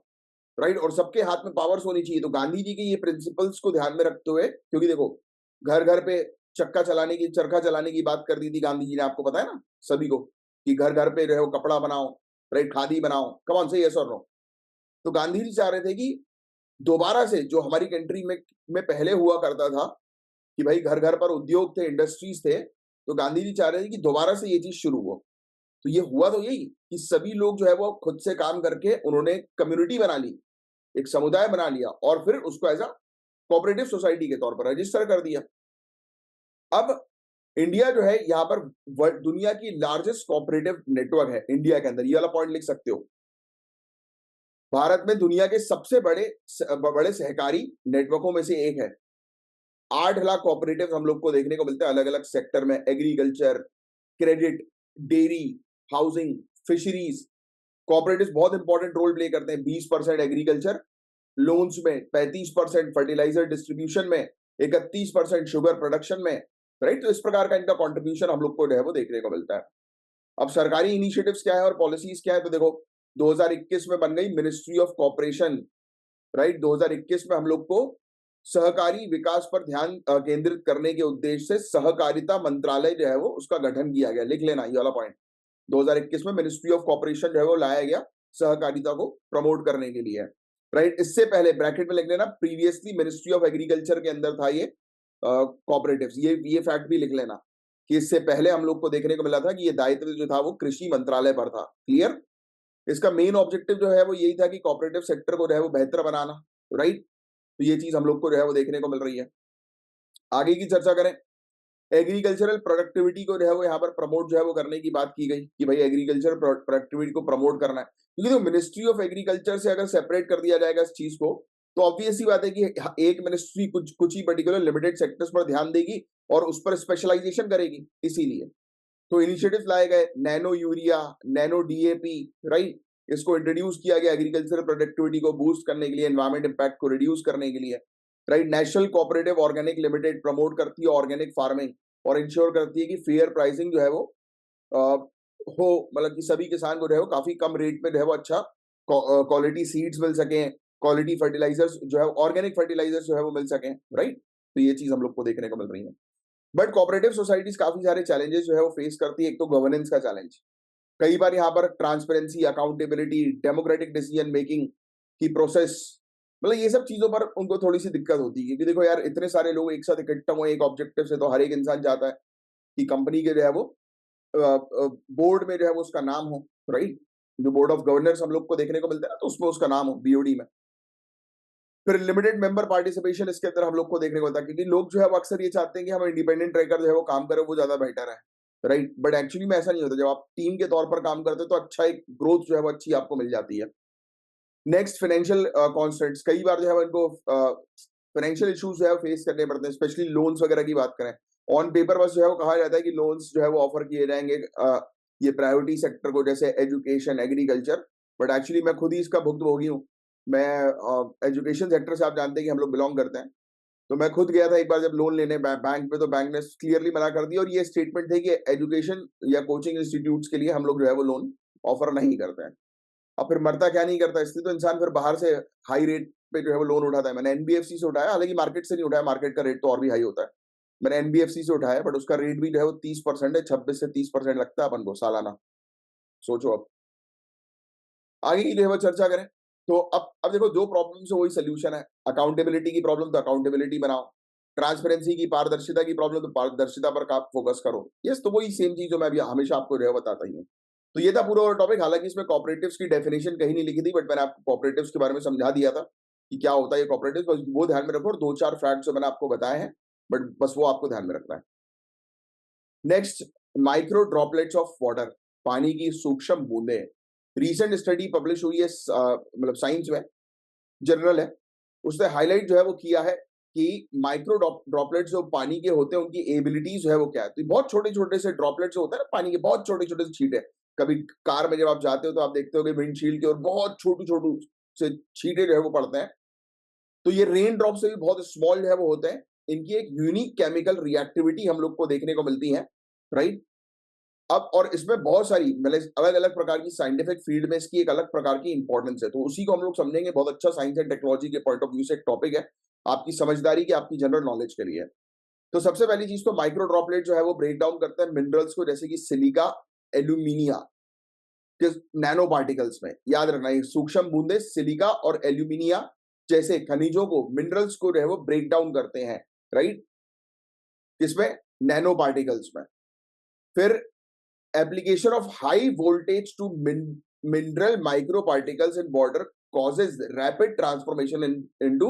राइट? और सबके हाथ में पावर्स होनी चाहिए। तो गांधी जी के ये प्रिंसिपल्स को ध्यान में रखते हुए, क्योंकि देखो घर घर पे चरखा चलाने की बात कर दी थी गांधी जी ने, आपको पता है ना सभी को, कि घर घर पे जो है वो कपड़ा बनाओ, राइट, खादी बनाओ। कम ऑन से यस और नो। तो गांधी जी चाह रहे थे कि दोबारा से जो हमारी कंट्री में पहले हुआ करता था कि भाई घर घर पर उद्योग थे, इंडस्ट्रीज थे, तो गांधी जी चाह रहे थे कि दोबारा से ये चीज शुरू हो। तो ये हुआ तो यही कि सभी लोग जो है वो खुद से काम करके उन्होंने कम्युनिटी बना ली, एक समुदाय बना लिया, और फिर उसको एज अ कोऑपरेटिव सोसाइटी के तौर पर रजिस्टर कर दिया। अब इंडिया जो है यहाँ पर दुनिया की लार्जेस्ट कोऑपरेटिव नेटवर्क है इंडिया के अंदर, ये वाला पॉइंट लिख सकते हो। भारत में दुनिया के सबसे बड़े बड़े सहकारी नेटवर्कों में से एक है। 8 लाख कॉपरेटिव हम लोग को देखने को मिलते हैं अलग अलग सेक्टर में, agriculture, credit, dairy, housing, fisheries. Cooperative बहुत इंपॉर्टेंट रोल प्ले करते हैं। 20% एग्रीकल्चर लोन्स में, 35% फर्टिलाइजर डिस्ट्रीब्यूशन में, 31% शुगर प्रोडक्शन में, राइट। तो इस प्रकार का इनका कंट्रीब्यूशन हम लोग को जो है वो देखने को मिलता है। अब सरकारी इनिशिएटिव्स क्या है और पॉलिसीज क्या है, तो देखो 2021 में बन गई मिनिस्ट्री ऑफ कॉपरेशन, राइट। 2021 में हम लोग को सहकारी विकास पर ध्यान केंद्रित करने के उद्देश्य से सहकारिता मंत्रालय जो है वो उसका गठन किया गया। लिख लेना ये वाला पॉइंट। 2021 में मिनिस्ट्री ऑफ कॉपरेशन जो है वो लाया गया सहकारिता को प्रमोट करने के लिए, राइट। इससे पहले ब्रैकेट में लिख लेना, प्रीवियसली मिनिस्ट्री ऑफ एग्रीकल्चर के अंदर था ये कॉपरेटिव्स। ये फैक्ट भी लिख लेना कि इससे पहले हम लोग को देखने को मिला था कि ये दायित्व जो था वो कृषि मंत्रालय पर था। क्लियर। इसका मेन ऑब्जेक्टिव जो है वो यही था कि कॉपरेटिव सेक्टर को जो है वो बेहतर बनाना, राइट। तो ये चीज हम लोग को जो है वो देखने को मिल रही है। आगे की चर्चा करें, एग्रीकल्चरल प्रोडक्टिविटी को जो है वो यहाँ पर प्रमोट जो है वो करने की बात की गई कि भाई एग्रीकल्चर प्रोडक्टिविटी को प्रमोट करना है। क्योंकि तो मिनिस्ट्री ऑफ एग्रीकल्चर से अगर सेपरेट कर दिया जाएगा इस चीज को, तो ऑब्वियस ही बात है कि एक मिनिस्ट्री कुछ कुछ ही पर्टिकुलर लिमिटेड सेक्टर्स पर ध्यान देगी और उस पर स्पेशलाइजेशन करेगी। इसीलिए तो इनिशिएटिव लाए गए, nano urea, nano DAP, right. इसको इंट्रोड्यूस किया गया एग्रीकल्चरल प्रोडक्टिविटी को बूस्ट करने के लिए, एनवायरमेंट इंपैक्ट को रिड्यूस करने के लिए, right. National cooperative organic limited promote करती है ऑर्गेनिक फार्मिंग और इंश्योर करती है कि फेयर प्राइसिंग जो है वो हो, मतलब कि सभी किसान को जो है वो काफी कम रेट में जो है वो अच्छा क्वालिटी सीड्स मिल सके, क्वालिटी फर्टिलाइजर्स जो है ऑर्गेनिक फर्टिलाइजर्स जो है वो मिल सके, राइट। तो ये चीज हम लोग को देखने को मिल रही है। बट कोऑपरेटिव सोसाइटीज काफी सारे चैलेंजेस जो है वो फेस करती है। एक तो गवर्नेंस का चैलेंज, कई बार यहाँ पर transparency, accountability, democratic decision making की प्रोसेस, मतलब ये सब चीजों पर उनको थोड़ी सी दिक्कत होती है। क्योंकि देखो यार, इतने सारे लोग एक साथ इकट्ठा हुए एक ऑब्जेक्टिव से, तो हर एक इंसान चाहता है कि कंपनी के जो है वो बोर्ड में जो है वो उसका नाम हो, राइट। जो बोर्ड ऑफ गवर्नर्स हम लोग को देखने को मिलता है ना, तो उसमें उसका नाम हो बीओडी में। फिर लिमिटेड मेंबर पार्टिसिपेशन इसके अंदर हम लोग को देखने को मिलता है, क्योंकि लोग जो है वो अक्सर ये चाहते हैं कि हम इंडिपेंडेंट रहकर जो है वो काम करें, वो ज्यादा बेटर है, राइट। बट एक्चुअली में ऐसा नहीं होता। जब आप टीम के तौर पर काम करते हो तो अच्छा एक ग्रोथ जो है वो अच्छी आपको मिल जाती है। नेक्स्ट, फाइनेंशियल कॉन्स्टेंट्स, कई बार जो है इनको फाइनेंशियल इश्यूज जो है फेस करने पड़ते हैं, स्पेशली लोन्स वगैरह की बात करें। ऑन पेपर बस जो है वो कहा जाता है कि लोन्स जो है वो ऑफर किए जाएंगे ये प्रायोरिटी सेक्टर को, जैसे एजुकेशन, एग्रीकल्चर। बट एक्चुअली मैं खुद ही इसका भुक्तभोगी हूँ। मैं एजुकेशन सेक्टर से, आप जानते हैं कि हम लोग बिलोंग करते हैं। तो मैं खुद गया था एक बार जब लोन लेने बैंक पे, तो बैंक ने क्लियरली मना कर दिया और ये स्टेटमेंट थे कि एजुकेशन या कोचिंग इंस्टीट्यूट्स के लिए हम लोग जो है वो लोन ऑफर नहीं करते हैं। अब फिर मरता क्या नहीं करता, इसलिए तो इंसान फिर बाहर से हाई रेट पे जो है वो लोन उठाता है। मैंने एनबीएफसी से उठाया, हालांकि मार्केट से नहीं उठाया, मार्केट का रेट तो और भी हाई होता है। मैंने एनबीएफसी से उठाया, बट उसका रेट भी जो है वो 30% है, 26 से 30% लगता है अपन को सालाना। सोचो अब आगे की जो है वो चर्चा करें, तो अब देखो, जो प्रॉब्लम है वही सोल्यूशन है। अकाउंटेबिलिटी की प्रॉब्लम तो अकाउंटेबिलिटी बनाओ, ट्रांसपेरेंसी की, पारदर्शिता की प्रॉब्लम तो पारदर्शिता पर आप फोकस करो। यस, तो वही सेम चीज जो मैं अभी हमेशा आपको जो है बताता ही हूँ। तो ये था पूरा टॉपिक। हालांकि इसमें कॉपरेटिव्स की डेफिनेशन कहीं नहीं लिखी थी, बट मैंने आपको कॉपरेटिव्स के बारे में समझा दिया था कि क्या होता है ये कॉपरेटिव, बस वो ध्यान में रखो। और दो चार फैक्ट जो मैंने आपको बताए हैं, बट बस वो आपको ध्यान में रखना है। Next, micro droplets of water, पानी की सूक्ष्म बूंदे। रीसेंट स्टडी पब्लिश हुई है मतलब साइंस में, जर्नल है। उसने हाईलाइट जो है वो किया है कि माइक्रो ड्रॉपलेट्स जो पानी के होते हैं उनकी एबिलिटीज जो है वो क्या है। तो बहुत छोटे छोटे से ड्रॉपलेट्स होते हैं ना पानी के, बहुत छोटे छोटे से छींटे। कभी कार में जब आप जाते हो तो आप देखते हो कि विंडशील्ड के और बहुत छोटू छोटू से छींटे जो है वो पड़ते हैं। तो ये रेन ड्रॉप से भी बहुत स्मॉल जो है वो होते हैं। इनकी एक यूनिक केमिकल रिएक्टिविटी हम लोग को देखने को मिलती है, राइट। अब और इसमें बहुत सारी मतलब अलग अलग प्रकार की साइंटिफिक फील्ड में इसकी एक अलग प्रकार की इंपॉर्टेंस है। तो उसी को हम लोग समझेंगे। बहुत अच्छा साइंस एंड टेक्नोलॉजी के पॉइंट ऑफ व्यू से एक टॉपिक है, आपकी समझदारी की, आपकी जनरल नॉलेज के लिए। तो सबसे पहली चीज तो माइक्रो ड्रॉपलेट जो है वो ब्रेक डाउन करता है मिनरल्स को, जैसे कि सिलिका, एल्यूमिनिया के नैनो पार्टिकल्स में। याद रखना, ये सूक्ष्म बूंदे सिलिका और एल्यूमिनिया जैसे खनिजों को, मिनरल्स को जो है वो ब्रेक डाउन करते हैं, राइट। किसमें? नैनो पार्टिकल्स में। फिर application of high voltage to mineral microparticles in water causes rapid transformation into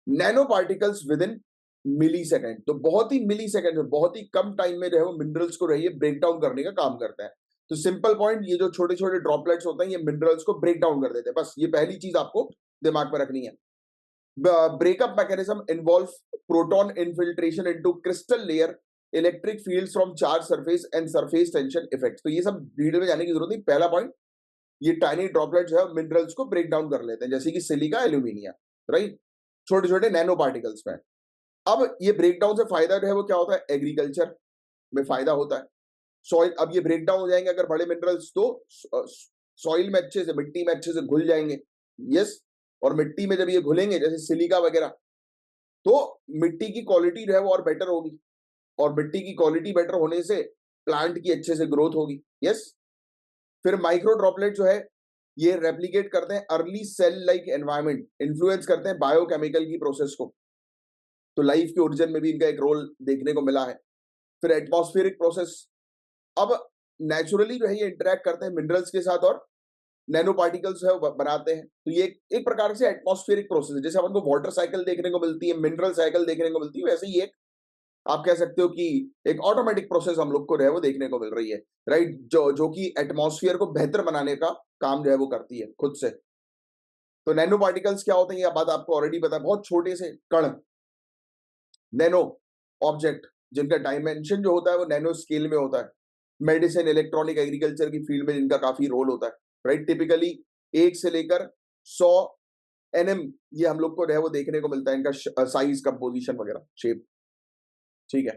nanoparticles within millisecond। तो बहुत ही मिलीसेकंड में, बहुत ही कम टाइम में जो है वो मिनरल्स को रही है ब्रेक डाउन करने का काम करता है। तो सिंपल पॉइंट, ये जो छोटे छोटे ड्रॉपलेट्स होते हैं ये मिनरल्स को ब्रेक डाउन कर देते हैं। बस ये पहली चीज आपको दिमाग में रखनी है। breakup mechanism involves proton infiltration into crystal layer, electric fields from charged surface and surface tension effects. तो ये सब डिटेल में जाने की जरूरत नहीं. पहला पॉइंट, ये टाइनी ड्रॉपलेट जो है मिनरल्स को ब्रेक डाउन कर लेते हैं, जैसे कि सिलिका, एल्यूमिनियम, राइट, छोटे छोटे नैनो पार्टिकल्स में. अब ये ब्रेक डाउन से फायदा जो है वो क्या होता है, एग्रीकल्चर में फायदा होता है. सॉइल, अब ये ब्रेक डाउन हो जाएंगे अगर बड़े मिनरल्स, तो सॉइल में अच्छे से, मिट्टी में अच्छे से घुल जाएंगे. यस. और मिट्टी में जब ये घुलेंगे जैसे सिलिका वगैरह, तो मिट्टी की क्वालिटी जो है वो और बेटर होगी, और मिट्टी की क्वालिटी बेटर होने से प्लांट की अच्छे से ग्रोथ होगी. यस. फिर माइक्रो ड्रॉपलेट जो है ये रेप्लिकेट करते हैं early cell like environment, influence करते हैं बायोकेमिकल की प्रोसेस को, तो लाइफ के ओरिजिन में भी इनका एक रोल देखने को मिला है. फिर एटमॉस्फेरिक प्रोसेस, अब नेचुरली जो है ये इंटरेक्ट करते हैं मिनरल्स के साथ और नैनो पार्टिकल्स है वो बनाते हैं. तो ये एक प्रकार से एटमॉस्फेरिक प्रोसेस है. जैसे अपन को वाटर साइकिल देखने को मिलती है, मिनरल साइकिल देखने को मिलती है, वैसे ही एक आप कह सकते हो कि एक ऑटोमेटिक प्रोसेस हम लोग को जो है वो देखने को मिल रही है, राइट, जो कि एटमॉस्फेयर को बेहतर बनाने का काम जो है वो करती है खुद से. तो नैनो पार्टिकल्स क्या होते हैं, ये बात आपको ऑलरेडी पता है. बहुत छोटे से कण, नैनो ऑब्जेक्ट, जिनका डायमेंशन जो होता है वो नैनो स्केल में होता है. मेडिसिन, इलेक्ट्रॉनिक, एग्रीकल्चर की फील्ड में इनका काफी रोल होता है, राइट. टिपिकली 1 से लेकर 100 nm ये हम लोग को जो है वो देखने को मिलता है, इनका साइज, कंपोजिशन वगैरह, शेप. ठीक है.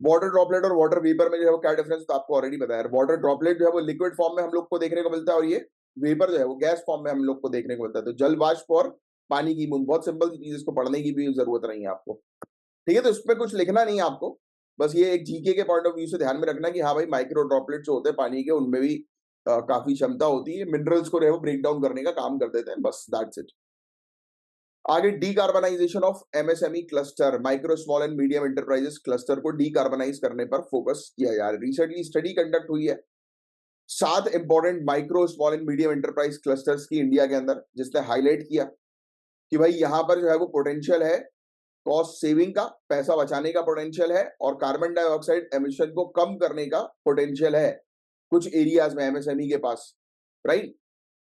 वाटर ड्रॉपलेट और वाटर वेपर में जो है वो क्या डिफरेंस, तो आपको ऑलरेडी बताया. वाटर ड्रॉपलेट जो है वो लिक्विड फॉर्म में हम लोग को देखने को मिलता है, और ये वेपर जो है वो गैस फॉर्म में हम लोग को देखने को मिलता है. तो जल वाष्प और पानी की बूंद, बहुत सिंपल चीज, इसको पढ़ने की भी जरूरत नहीं है आपको. ठीक है. तो इसमें कुछ लिखना नहीं है आपको, बस ये एक जीके के पॉइंट ऑफ व्यू से ध्यान में रखना कि हाँ भाई, माइक्रो ड्रॉपलेट जो होते हैं पानी के, उनमें भी काफी क्षमता होती है, मिनरल्स को जो है वो ब्रेक डाउन करने का काम कर देते हैं. बस दैट्स इट. आगे decarbonisation of MSME cluster, micro small and medium enterprises cluster को डीकार्बनाइज करने पर फोकस किया जा रहा है. रिसेंटली स्टडी कंडक्ट हुई है 7 important micro small and medium enterprise clusters की इंडिया के अंदर, जिसने हाईलाइट किया कि भाई यहाँ पर जो है वो पोटेंशियल है कॉस्ट सेविंग का, पैसा बचाने का पोटेंशियल है, और कार्बन डाइऑक्साइड एमिशन को कम करने का पोटेंशियल है कुछ एरियाज में एमएसएमई के पास, राइट.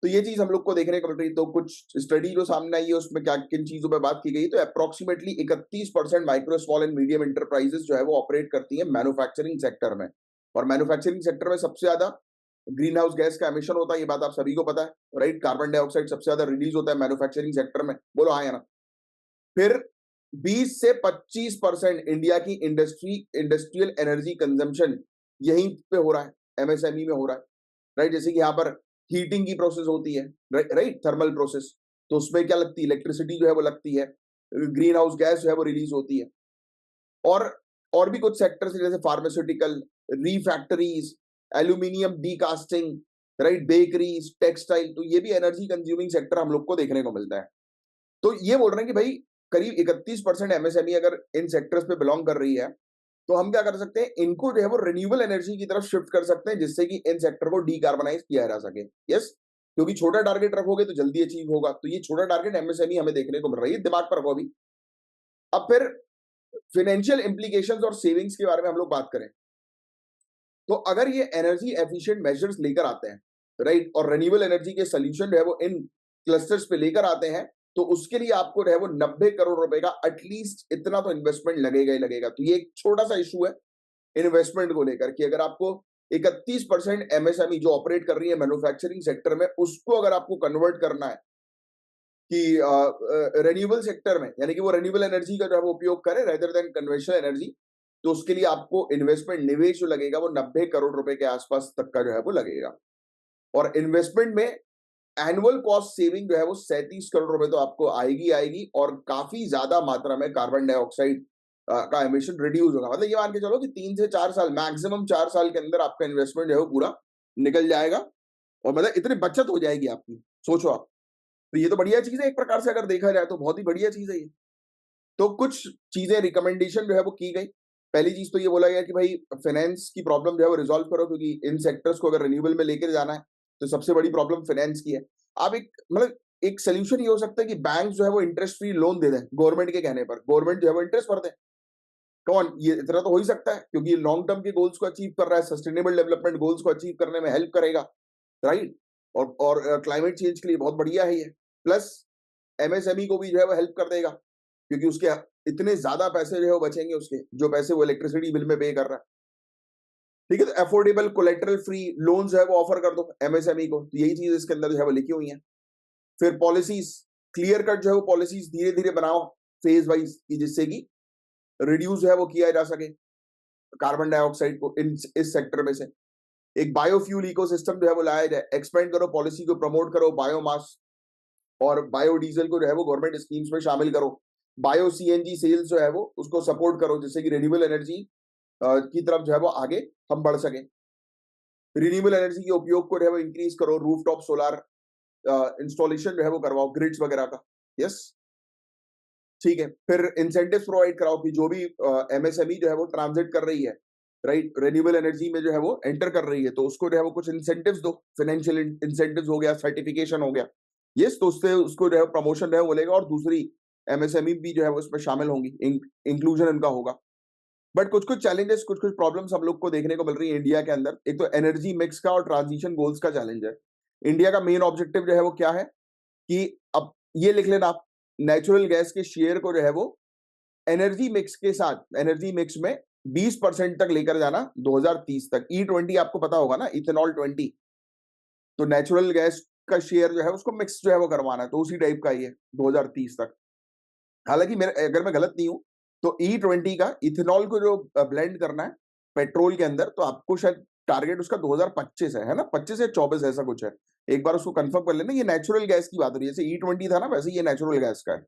तो ये चीज हम लोग को देखने को मिल रही है. तो कुछ स्टडी जो सामने आई है उसमें क्या किन चीजों पे बात की गई, तो approximately 31% micro small and medium enterprises जो है वो ऑपरेट करती है मैन्युफैक्चरिंग सेक्टर में, और मैन्युफैक्चरिंग सेक्टर में सबसे ज्यादा ग्रीन हाउस गैस का एमिशन होता है, ये बात आप सभी को पता है, राइट. कार्बन डाइऑक्साइड सबसे ज्यादा रिलीज होता है मैन्युफैक्चरिंग सेक्टर में, बोलो हाँ या ना. फिर 20 से 25% इंडिया की इंडस्ट्रियल एनर्जी कंजम्पशन यहीं पे हो रहा है, एमएसएमई में हो रहा है, राइट. जैसे कि यहाँ पर हीटिंग की प्रोसेस होती है, राइट, थर्मल प्रोसेस, तो उसमें क्या लगती है, इलेक्ट्रिसिटी जो है वो लगती है, ग्रीन हाउस गैस जो है वो रिलीज होती है. और और भी कुछ सेक्टर्स जैसे pharmaceutical, refractories, aluminium die casting, right, bakeries, textile, तो ये भी एनर्जी कंज्यूमिंग सेक्टर हम लोग को देखने को मिलता है. तो ये बोल रहे हैं कि भाई करीब 31% एमएसएमई अगर इन सेक्टर्स पे बिलोंग कर रही है, तो हम क्या कर सकते हैं, इनको जो है वो रिन्यूएबल एनर्जी की तरफ शिफ्ट कर सकते हैं, जिससे कि इन सेक्टर को डीकार्बनाइज किया जा सके. यस. क्योंकि छोटा टारगेट रखोगे तो जल्दी अचीव होगा. तो ये छोटा टारगेट एमएसएमई हमें देखने को मिल रही है, दिमाग पर रखो अभी. अब फिर फाइनेंशियल इंप्लीकेशंस और सेविंग्स के बारे में हम लोग बात करें, तो अगर ये एनर्जी एफिशिएंट मेजर्स लेकर आते हैं, राइट, और रिन्यूएबल एनर्जी के सोल्यूशन जो है वो इन क्लस्टर्स पे लेकर आते हैं, तो उसके लिए आपको जो है वो 90 करोड़ रुपए का एटलीस्ट इतना तो इन्वेस्टमेंट लगेगा ही लगेगा. तो ये एक छोटा सा इशू है इन्वेस्टमेंट को लेकर, कि अगर आपको 31% एमएसएमई जो ऑपरेट कर रही है मैन्युफैक्चरिंग सेक्टर में, उसको अगर आपको कन्वर्ट करना है कि रिन्यूएबल सेक्टर में, यानी कि वो रिन्यूएबल एनर्जी का जो है वो उपयोग करे रेदर देन कन्वेंशनल एनर्जी, तो उसके लिए आपको इन्वेस्टमेंट, निवेश जो लगेगा वो 90 करोड़ रुपए के आसपास तक का जो है वो लगेगा. और इन्वेस्टमेंट में एनुअल कॉस्ट सेविंग जो है वो 37 करोड़ रुपए तो आपको आएगी आएगी, और काफी ज्यादा मात्रा में कार्बन डाइऑक्साइड का एमिशन रिड्यूस होगा. मतलब ये मान के चलो कि 3 से 4 साल, मैक्सिमम 4 साल के अंदर आपका इन्वेस्टमेंट जो है वो पूरा निकल जाएगा, और मतलब इतनी बचत हो जाएगी आपकी, सोचो आप. तो ये तो बढ़िया चीज है एक प्रकार से, अगर देखा जाए तो बहुत ही बढ़िया चीज है ये. तो कुछ चीजें रिकमेंडेशन जो है वो की गई. पहली चीज तो ये बोला गया कि भाई फाइनेंस की प्रॉब्लम जो है वो रिजॉल्व करो, क्योंकि इन सेक्टर्स को अगर रिन्यूएबल में लेकर जाना है तो सबसे बड़ी प्रॉब्लम फाइनेंस की है. आप एक मतलब एक सोल्यूशन ये हो सकता है कि बैंक जो है वो इंटरेस्ट फ्री लोन दे दें गवर्नमेंट के कहने पर, गवर्नमेंट जो है वो इंटरेस्ट भर दे. कौन, ये इतना तो हो ही सकता है, क्योंकि ये लॉन्ग टर्म के गोल्स को अचीव कर रहा है, सस्टेनेबल डेवलपमेंट गोल्स को अचीव करने में हेल्प करेगा, राइट. और क्लाइमेट चेंज के लिए बहुत बढ़िया है ये. प्लस एमएसएमई को भी जो है वो हेल्प कर देगा, क्योंकि उसके इतने ज्यादा पैसे जो है वो बचेंगे, उसके जो पैसे वो इलेक्ट्रिसिटी बिल में पे कर रहा है। ठीक है, तो अफोर्डेबल कोलेटरल फ्री लोन जो है वो ऑफर कर दो एमएसएमई को, तो यही चीज इसके अंदर जो है वो लिखी हुई है। फिर पॉलिसीज, क्लियर कट जो है वो पॉलिसीज धीरे धीरे बनाओ फेज वाइज, जिससे कि रिड्यूस जो है वो किया जा सके कार्बन डाइऑक्साइड को इस सेक्टर में से। एक बायोफ्यूल इकोसिस्टम जो है वो लाया जाए, एक्सपेंड करो पॉलिसी को, प्रमोट करो बायोमास और बायोडीजल को जो है वो गवर्नमेंट स्कीम्स में शामिल करो। बायो सीएनजी सेल्स जो है वो उसको सपोर्ट करो, जिससे कि रिन्यूएबल एनर्जी की तरफ जो है वो आगे हम बढ़ सके। रिन्यूएबल एनर्जी के उपयोग को जो है वो इंक्रीज करो, रूफटॉप सोलर इंस्टॉलेशन जो है वो करवाओ ग्रिड्स वगैरह का। यस, ठीक है। फिर इंसेंटिव्स प्रोवाइड कराओ कि जो भी एमएसएमई जो है वो ट्रांजिट कर रही है, राइट, रिन्यूएबल एनर्जी में जो है वो एंटर कर रही है, तो उसको जो है वो कुछ इंसेंटिव्स दो, फाइनेंशियल इंसेंटिव्स हो गया, सर्टिफिकेशन हो गया। यस, तो उससे उसको जो है प्रमोशन जो है वो मिलेगा, और दूसरी एमएसएमई भी जो है वो इसमें शामिल होंगी, इंक्लूजन इनका होगा। बट कुछ कुछ चैलेंजेस, कुछ कुछ प्रॉब्लम्स हम लोग को देखने को मिल रही है इंडिया के अंदर। एक तो एनर्जी मिक्स का और ट्रांजिशन गोल्स का चैलेंज है। इंडिया का मेन ऑब्जेक्टिव जो है वो क्या है कि अब ये लिख लेना आप, नेचुरल गैस के शेयर को जो है वो एनर्जी मिक्स के साथ, एनर्जी मिक्स में 20% तक लेकर जाना 2030 तक। E20 आपको पता होगा ना, इथेनॉल 20, तो नेचुरल गैस का शेयर जो है उसको मिक्स जो है वो करवाना है, तो उसी टाइप का ये 2030 तक। हालांकि मेरे, अगर मैं गलत नहीं हूं, तो E20 का इथेनॉल को जो ब्लेंड करना है पेट्रोल के अंदर, तो आपको शायद टारगेट उसका 2025 है ना, 25 या 24 ऐसा कुछ है। एक बार उसको कंफर्म कर लेना। ये नेचुरल गैस की बात हो रही है, जैसे E20 था ना, वैसे ये नेचुरल गैस का है।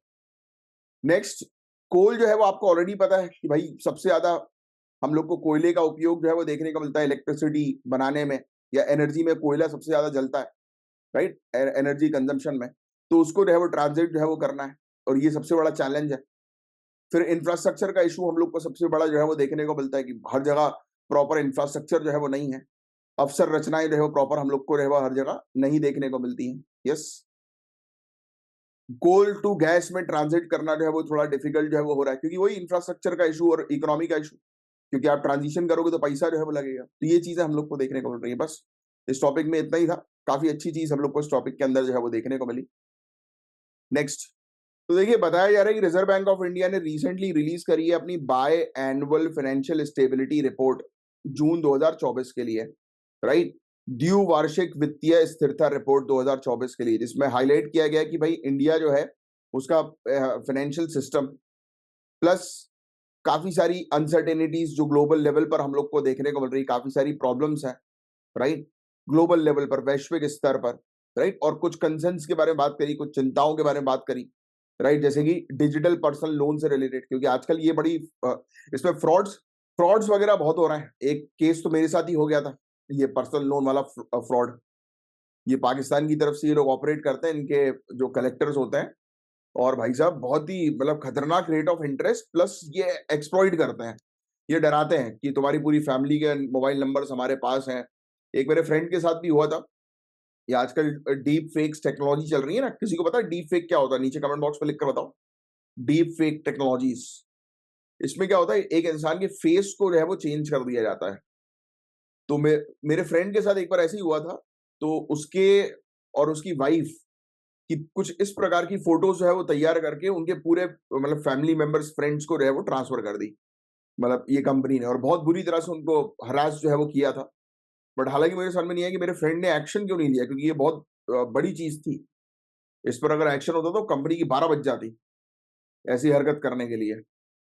नेक्स्ट, कोल जो है वो आपको ऑलरेडी पता है कि भाई सबसे ज्यादा हम लोग को कोयले का उपयोग जो है वो देखने को मिलता है इलेक्ट्रिसिटी बनाने में, या एनर्जी में कोयला सबसे ज्यादा जलता है, राइट, एनर्जी कंजम्पशन में। तो उसको जो है वो ट्रांजिट जो है वो करना है, और ये सबसे बड़ा चैलेंज है। फिर इंफ्रास्ट्रक्चर का इशू हम लोग को सबसे बड़ा जो है वो देखने को मिलता है कि हर जगह प्रॉपर इंफ्रास्ट्रक्चर जो है वो नहीं है, अफसर रचनाएं जो है वो प्रॉपर हम लोग को जो है वो हर जगह नहीं देखने को मिलती हैं। यस, कोल टू गैस में ट्रांजिट करना जो है वो थोड़ा डिफिकल्ट जो है वो हो रहा है, क्योंकि वही इंफ्रास्ट्रक्चर का इशू और इकोनॉमी का इशू, क्योंकि आप ट्रांजिशन करोगे तो पैसा जो है वो लगेगा। तो ये चीजें हम लोग को देखने को मिल रही है। बस इस टॉपिक में इतना ही था। काफी अच्छी चीज हम लोग को इस टॉपिक के अंदर जो है वो देखने को मिली। नेक्स्ट, तो देखिए, बताया जा रहा है कि रिजर्व बैंक ऑफ इंडिया ने रिसेंटली रिलीज करी है अपनी biannual financial stability report June 2024 के लिए, राइट, द्विवार्षिक वित्तीय स्थिरता रिपोर्ट 2024 के लिए, जिसमें हाईलाइट किया गया कि भाई इंडिया जो है उसका फाइनेंशियल सिस्टम प्लस काफी सारी अनसर्टेनिटीज जो ग्लोबल लेवल पर हम लोग को देखने को मिल रही, काफी सारी प्रॉब्लम्स हैं, राइट, ग्लोबल लेवल पर, वैश्विक स्तर पर, राइट, और कुछ कंसर्न्स के बारे में बात करी, कुछ चिंताओं के बारे में बात करी, राइट, जैसे कि डिजिटल पर्सनल लोन से रिलेटेड, क्योंकि आजकल ये बड़ी इसमें फ्रॉड्स फ्रॉड्स वगैरह बहुत हो रहे हैं। एक केस तो मेरे साथ ही हो गया था, ये पर्सनल लोन वाला फ्रॉड। ये पाकिस्तान की तरफ से ये लोग ऑपरेट करते हैं, इनके जो कलेक्टर्स होते हैं, और भाई साहब बहुत ही मतलब खतरनाक रेट ऑफ इंटरेस्ट, प्लस ये एक्सप्लॉइट करते हैं। ये डराते हैं कि तुम्हारी पूरी फैमिली के मोबाइल नंबर्स हमारे पास हैं। एक मेरे फ्रेंड के साथ भी हुआ था। ये आजकल डीप फेक्स टेक्नोलॉजी चल रही है ना, किसी को पता है डीप फेक क्या होता है? नीचे कमेंट बॉक्स में लिख कर बताओ। डीप फेक टेक्नोलॉजीज, इसमें क्या होता है, एक इंसान के फेस को जो है वो चेंज कर दिया जाता है। तो मेरे फ्रेंड के साथ एक बार ऐसे ही हुआ था। तो उसके और उसकी वाइफ कि कुछ इस प्रकार की फोटोज जो है वो तैयार करके उनके पूरे मतलब फैमिली मेंबर्स, फ्रेंड्स को जो है वो ट्रांसफर कर दी, मतलब ये कंपनी ने, और बहुत बुरी तरह से उनको हरास जो है वो किया था। बट हालांकि मेरे समझ में नहीं आया कि मेरे फ्रेंड ने एक्शन क्यों नहीं लिया, क्योंकि ये बहुत बड़ी चीज थी। इस पर अगर एक्शन होता तो कंपनी की 12 बज जाती ऐसी हरकत करने के लिए।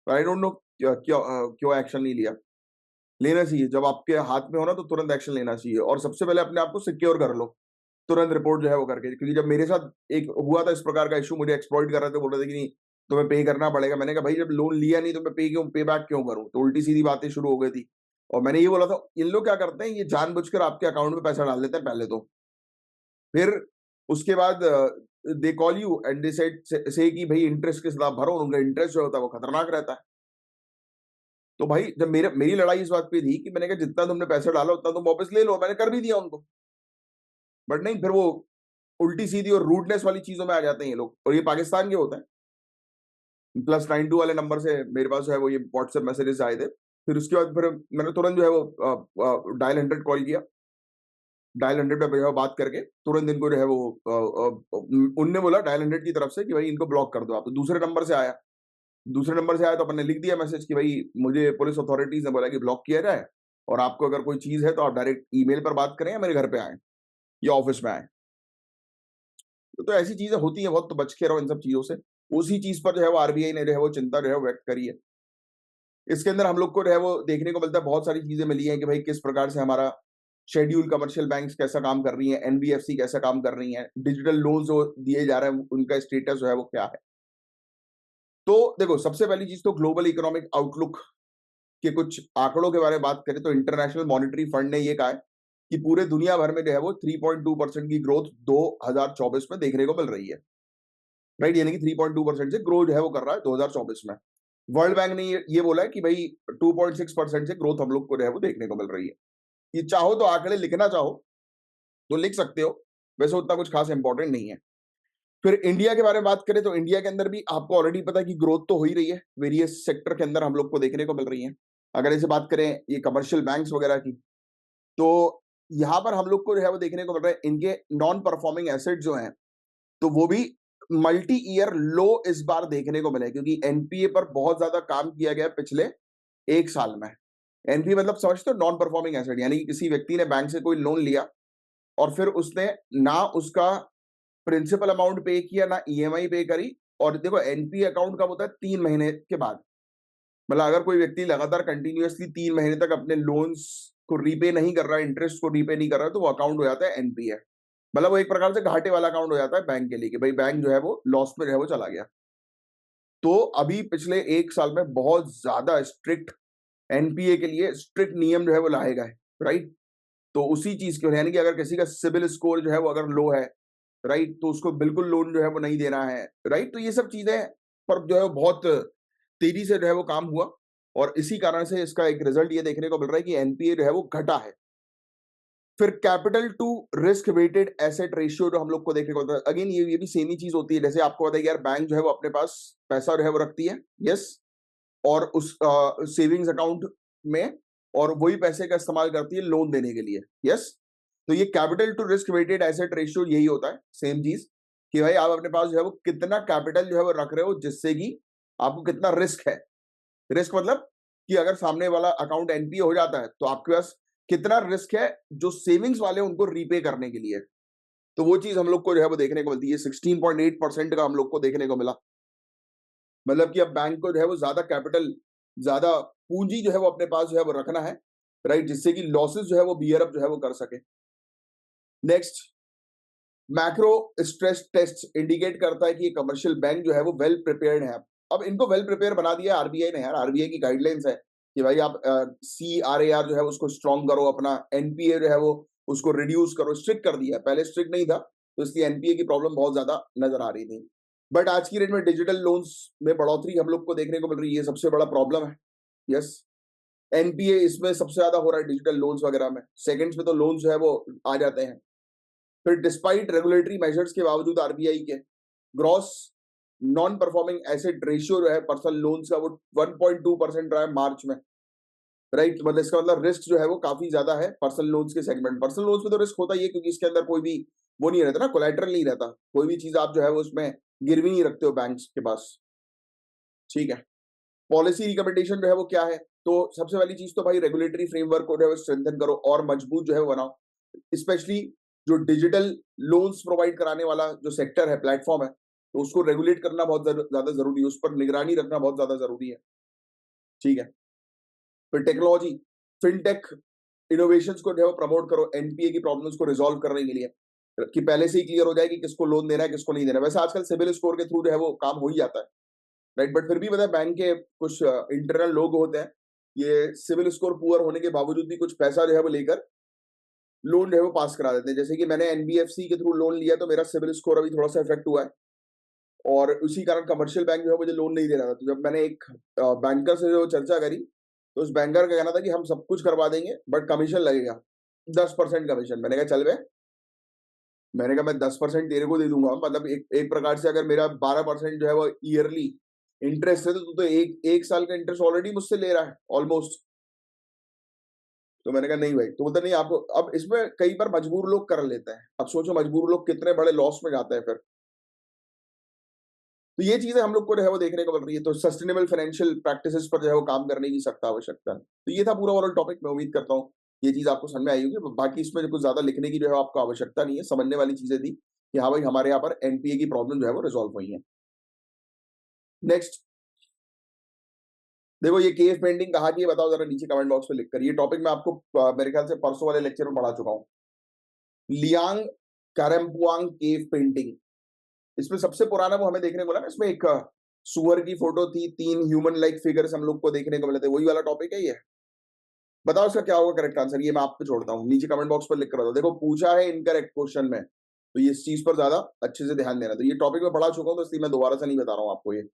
आई डोंट नो क्यों क्यों एक्शन नहीं लिया। लेना चाहिए, जब आपके हाथ में हो ना तो तुरंत एक्शन लेना चाहिए, और सबसे पहले अपने आप को सिक्योर कर लो तुरंत रिपोर्ट जो है वो करके। क्योंकि जब मेरे साथ एक हुआ था इस प्रकार का इश्यू, मुझे एक्सप्लॉइट कर रहे थे, बोल रहे थे कि नहीं तुम्हें पे करना पड़ेगा। मैंने कहा भाई जब लोन लिया नहीं तो मैं पे बैक क्यों करूं? तो उल्टी सीधी बातें शुरू हो गई थी। और मैंने ये बोला था, इन लोग क्या करते हैं, ये जानबूझकर आपके अकाउंट में पैसा डाल देते हैं पहले तो, फिर उसके बाद they call you and they said से कि भाई इंटरेस्ट के साथ आप भरो, उनका इंटरेस्ट जो होता है वो खतरनाक रहता है। तो भाई जब मेरी लड़ाई इस बात पे थी कि मैंने कहा जितना तुमने पैसा डाला उतना तुम वापस ले लो, मैंने कर भी दिया उनको। बट नहीं, फिर वो उल्टी सीधी और रूडनेस वाली चीजों में आ जाते हैं ये लोग, और ये पाकिस्तान के होते हैं। +92 वाले नंबर से मेरे पास जो है वो ये व्हाट्सएप मैसेजेस आए थे। फिर उसके बाद फिर मैंने तुरंत जो है वो डायल 100 कॉल किया, डायल 100 पे जो है बात करके तुरंत इनको जो है वो उनने बोला डायल 100 की तरफ से कि भाई इनको ब्लॉक कर दो आप। तो दूसरे नंबर से आया, दूसरे नंबर से आया तो अपन ने लिख दिया मैसेज कि भाई मुझे पुलिस अथॉरिटीज ने बोला कि ब्लॉक किया जाए, और आपको अगर कोई चीज है तो आप डायरेक्ट ईमेल पर बात करें या मेरे घर पे आए या ऑफिस में आए। तो ऐसी चीजें होती हैं बहुत, तो बच के रहो इन सब चीजों से। उसी चीज पर जो है वो आरबीआई ने जो है वो चिंता जो है व्यक्त करी है। इसके अंदर हम लोग को जो है वो देखने को मिलता है, बहुत सारी चीजें मिली हैं कि भाई किस प्रकार से हमारा शेड्यूल कमर्शियल बैंक्स कैसा काम कर रही हैं, एनबीएफसी कैसा काम कर रही हैं, डिजिटल लोन जो दिए जा रहे हैं उनका स्टेटस जो है वो क्या है। तो देखो, सबसे पहली चीज तो ग्लोबल इकोनॉमिक आउटलुक के कुछ आंकड़ों के बारे में बात करें तो इंटरनेशनल मॉनेटरी फंड ने ये कहा है कि पूरे दुनिया भर में जो है वो 3.2% की ग्रोथ 2024 में देखने को मिल रही है। राइट, यानी कि 3.2% से ग्रो जो है वो कर रहा है 2024 में। वर्ल्ड बैंक ने ये बोला है कि भाई 2.6% से ग्रोथ हम लोग को जो है वो देखने को मिल रही है। ये चाहो तो आंकड़े लिखना चाहो तो लिख सकते हो, वैसे उतना कुछ खास इंपॉर्टेंट नहीं है। फिर इंडिया के बारे में बात करें तो इंडिया के अंदर भी आपको ऑलरेडी पता है कि ग्रोथ तो हो ही रही है, वेरियस सेक्टर के अंदर हम लोग को देखने को मिल रही है। अगर ऐसे बात करें ये कमर्शियल बैंक्स वगैरह की, तो यहाँ पर हम लोग को जो है वो देखने को मिल रहा है इनके नॉन परफॉर्मिंग एसेट जो हैं, तो वो भी मल्टी ईयर लो इस बार देखने को मिले, क्योंकि एनपीए पर बहुत ज्यादा काम किया गया पिछले 1 साल में। एनपीए मतलब समझते हो, नॉन परफॉर्मिंग एसेट, यानी कि किसी व्यक्ति ने बैंक से कोई लोन लिया और फिर उसने ना उसका प्रिंसिपल अमाउंट पे किया ना ईएमआई पे करी। और देखो एनपीए अकाउंट कब होता है, 3 महीने के बाद। मतलब अगर कोई व्यक्ति लगातार कंटिन्यूअसली 3 महीने तक अपने लोन्स को रीपे नहीं कर रहा है, इंटरेस्ट को रीपे नहीं कर रहा है, तो वो अकाउंट हो जाता है एनपीए। मतलब वो एक प्रकार से घाटे वाला अकाउंट हो जाता है बैंक के लिए कि भाई बैंक जो है वो लॉस में जो है वो चला गया। तो अभी पिछले 1 साल में बहुत ज्यादा स्ट्रिक्ट एनपीए के लिए स्ट्रिक्ट नियम जो है वो लाए गए। राइट, तो उसी चीज के, यानी कि अगर किसी का सिविल स्कोर जो है वो अगर लो है, राइट, तो उसको बिल्कुल लोन जो है वो नहीं देना है। राइट, तो ये सब चीजें पर जो है बहुत तेजी से जो है वो काम हुआ, और इसी कारण से इसका एक रिजल्ट ये देखने को मिल रहा है कि एनपीए जो है वो घटा है। फिर capital to risk weighted asset ratio जो हम लोग को देखने को मिलता है, अगेन ये भी सेम ही चीज होती है। जैसे आपको पता है कि यार बैंक जो है वो अपने पास पैसा जो है वो रखती है, यस, और उस सेविंग्स अकाउंट में, और वही पैसे का इस्तेमाल करती है लोन देने के लिए, यस। तो ये capital to risk weighted asset ratio यही होता है, सेम चीज, कि भाई आप अपने पास जो है वो कितना कैपिटल जो है वो रख रहे हो, जिससे कि आपको कितना रिस्क है। रिस्क मतलब कि अगर सामने वाला अकाउंट एनपीए हो जाता है तो आपके पास कितना रिस्क है जो सेविंग्स वाले उनको रीपे करने के लिए। तो वो चीज हम लोग को जो है वो देखने को मिलती है। 16.8% का हम लोग को देखने को मिला। मतलब कि अब बैंक को जो है वो ज्यादा कैपिटल, ज्यादा पूंजी जो है वो अपने पास जो है वो रखना है, राइट, जिससे कि लॉसेस जो है वो बियर अप जो है वो कर सके। Next, macro stress test indicate करता है कि ये कमर्शियल बैंक जो है वो वेल प्रिपेयर्ड है। अब इनको वेल प्रिपेयर बना दिया आरबीआई ने। यार आरबीआई की गाइडलाइंस है कि भाई आप सीआरएआर जो है उसको स्ट्रॉन्ग करो, अपना एनपीए जो है वो उसको रिड्यूस करो, स्ट्रिक्ट कर दिया है। पहले स्ट्रिक्ट नहीं था, तो इसलिए एनपीए की प्रॉब्लम बहुत ज्यादा नजर आ रही थी। बट आज की डेट में डिजिटल लोन्स में बढ़ोतरी हम लोग को देखने को मिल रही है, ये सबसे बड़ा प्रॉब्लम है। यस, एनपीए इसमें सबसे ज्यादा हो रहा है डिजिटल लोन्स वगैरह में, सेकंड्स में तो लोन्स जो है वो आ जाते हैं। फिर डिस्पाइट रेगुलेटरी मेजर्स के बावजूद आरबीआई के gross non performing asset ratio जो है पर्सनल लोन्स का वो 1.2% रहा है मार्च में। राइट, मतलब इसका मतलब रिस्क जो है वो काफी ज्यादा है पर्सनल लोन्स के सेगमेंट। पर्सनल लोन्स में तो रिस्क होता ही है क्योंकि इसके अंदर कोई भी वो नहीं रहता ना, कोलैटरल नहीं रहता, कोई भी चीज आप जो है वो उसमें गिरवी नहीं रखते हो बैंक्स के पास। ठीक है, पॉलिसी रिकमेंडेशन जो है वो क्या है, तो सबसे पहली चीज तो भाई रेगुलेटरी फ्रेमवर्क को जो है वो स्ट्रेंथन करो और मजबूत जो है वो बनाओ। स्पेशली जो डिजिटल लोन्स प्रोवाइड कराने वाला जो सेक्टर है, प्लेटफॉर्म है, तो उसको रेगुलेट करना बहुत ज्यादा जरूरी है, उस पर निगरानी रखना बहुत ज्यादा जरूरी है। ठीक है, फिर टेक्नोलॉजी, फिनटेक इनोवेशंस को जो है वो प्रमोट करो एनपीए की प्रॉब्लम्स को रिजॉल्व करने के लिए, कि पहले से ही क्लियर हो जाए कि किसको लोन देना है किसको नहीं देना है। वैसे आजकल सिविल स्कोर के थ्रू जो है वो काम हो ही जाता है, राइट, बट फिर भी पता है बैंक के कुछ इंटरनल लोग होते हैं, ये सिविल स्कोर पुअर होने के बावजूद भी कुछ पैसा जो है वो लेकर लोन जो है वो पास करा देते हैं। जैसे कि मैंने एनबीएफसी के थ्रू लोन लिया तो मेरा सिविल स्कोर अभी थोड़ा सा इफेक्ट हुआ है, और उसी कारण कमर्शियल बैंक जो है मुझे लोन नहीं दे रहा था। तो जब मैंने एक बैंकर से जो चर्चा करी, तो उस बैंकर का कहना था कि हम सब कुछ करवा देंगे बट कमीशन लगेगा, 10% कमीशन। मैंने कहा चल बे, मैंने कहा मैं 10% तेरे को दे दूंगा, मतलब एक प्रकार से अगर मेरा 12% जो है वो ईयरली इंटरेस्ट है, तो तू तो एक एक साल का इंटरेस्ट ऑलरेडी मुझसे ले रहा है ऑलमोस्ट। तो मैंने कहा नहीं भाई, तो बोलता नहीं आपको, अब इसमें कई बार मजबूर लोग कर लेते हैं। अब सोचो मजबूर लोग कितने बड़े लॉस में जाते हैं फिर। तो ये चीज़ें हम लोग को जो है वो देखने को मिल रही है, तो सस्टेनेबल फाइनेंशियल प्रैक्टिसेस पर जो है वो काम करने की सख्त आवश्यकता है। तो ये था पूरा ओवरऑल टॉपिक, मैं उम्मीद करता हूँ ये चीज़ आपको समझ में आई होगी। बाकी इसमें कुछ ज़्यादा लिखने की जो है आपको आवश्यकता नहीं है, समझने वाली चीज़ें थी कि हाँ भाई हमारे यहाँ पर एनपीए की प्रॉब्लम जो है वो रिज़ॉल्व हुई है। नेक्स्ट, देखो ये केव पेंटिंग कहाँ की है बताओ ज़रा नीचे कमेंट बॉक्स में लिख कर। ये टॉपिक मैं आपको मेरे ख्याल से परसों वाले लेक्चर में पढ़ा चुका हूँ। लियांग कारम्पुआंग केव पेंटिंग, इसमें सबसे पुराना वो हमें देखने को मिला ना, इसमें एक सुअर की फोटो थी, 3 ह्यूमन लाइक फिगर्स हम लोग को देखने को मिले थे, वही वाला टॉपिक है ये? बताओ इसका क्या होगा करेक्ट आंसर, ये मैं आप पे छोड़ता हूँ, नीचे कमेंट बॉक्स पर लिख कर बताओ। देखो पूछा है इनकरेक्ट क्वेश्चन में, तो ये इस चीज पर ज्यादा अच्छे से ध्यान देना। तो ये टॉपिक मैं पढ़ा चुका हूँ, तो इसलिए मैं दोबारा से नहीं बता रहा हूँ आपको ये।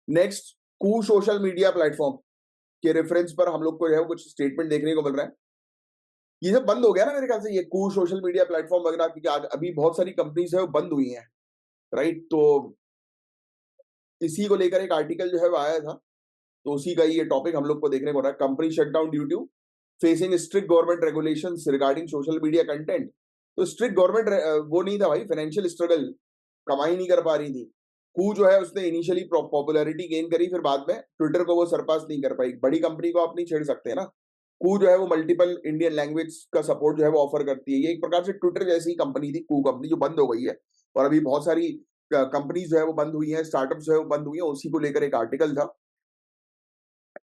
नेक्स्ट, कू सोशल मीडिया प्लेटफॉर्म के रेफरेंस पर हम लोग को जो है कुछ स्टेटमेंट देखने को मिल रहा है। ये सब बंद हो गया ना मेरे ख्याल से, ये कू सोशल मीडिया प्लेटफॉर्म वगैरह, क्योंकि आज अभी बहुत सारी कंपनीज है वो बंद हुई हैं, राइट? तो इसी को लेकर एक आर्टिकल जो है वो आया था, तो उसी का ये टॉपिक हम लोग को देखने को रहा है, company shut down due to facing strict government regulations regarding social media content. तो स्ट्रिक्ट गवर्नमेंट वो नहीं था भाई, फाइनेंशियल स्ट्रगल, कमाई नहीं कर पा रही थी। कू जो है उसने इनिशियली पॉपुलैरिटी गेन करी, फिर बाद में ट्विटर को वो सरपास नहीं कर पाई। बड़ी कंपनी को आप नहीं छेड़ सकते हैं ना। कू जो है वो मल्टीपल इंडियन लैंग्वेज का सपोर्ट जो है वो ऑफर करती है। ये एक प्रकार से ट्विटर जैसी ही कंपनी थी कू कंपनी, जो बंद हो गई है। और अभी बहुत सारी कंपनीज जो है वो बंद हुई हैं, स्टार्टअप जो है वो बंद हुई है, उसी को लेकर एक आर्टिकल था,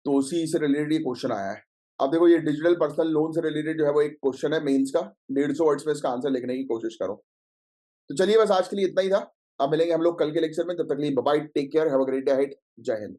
तो उसी से रिलेटेड ये क्वेश्चन आया है। अब देखो ये डिजिटल पर्सनल लोन से रिलेटेड जो है वो एक क्वेश्चन है मेंस का, 150 वर्ड्स में इसका आंसर लिखने की कोशिश करो। तो चलिए बस आज के लिए इतना ही था। अब मिलेंगे हम लोग कल के लेक्चर में, तब तक के लिए bye bye, take care, have a great day ahead, जय हिंद।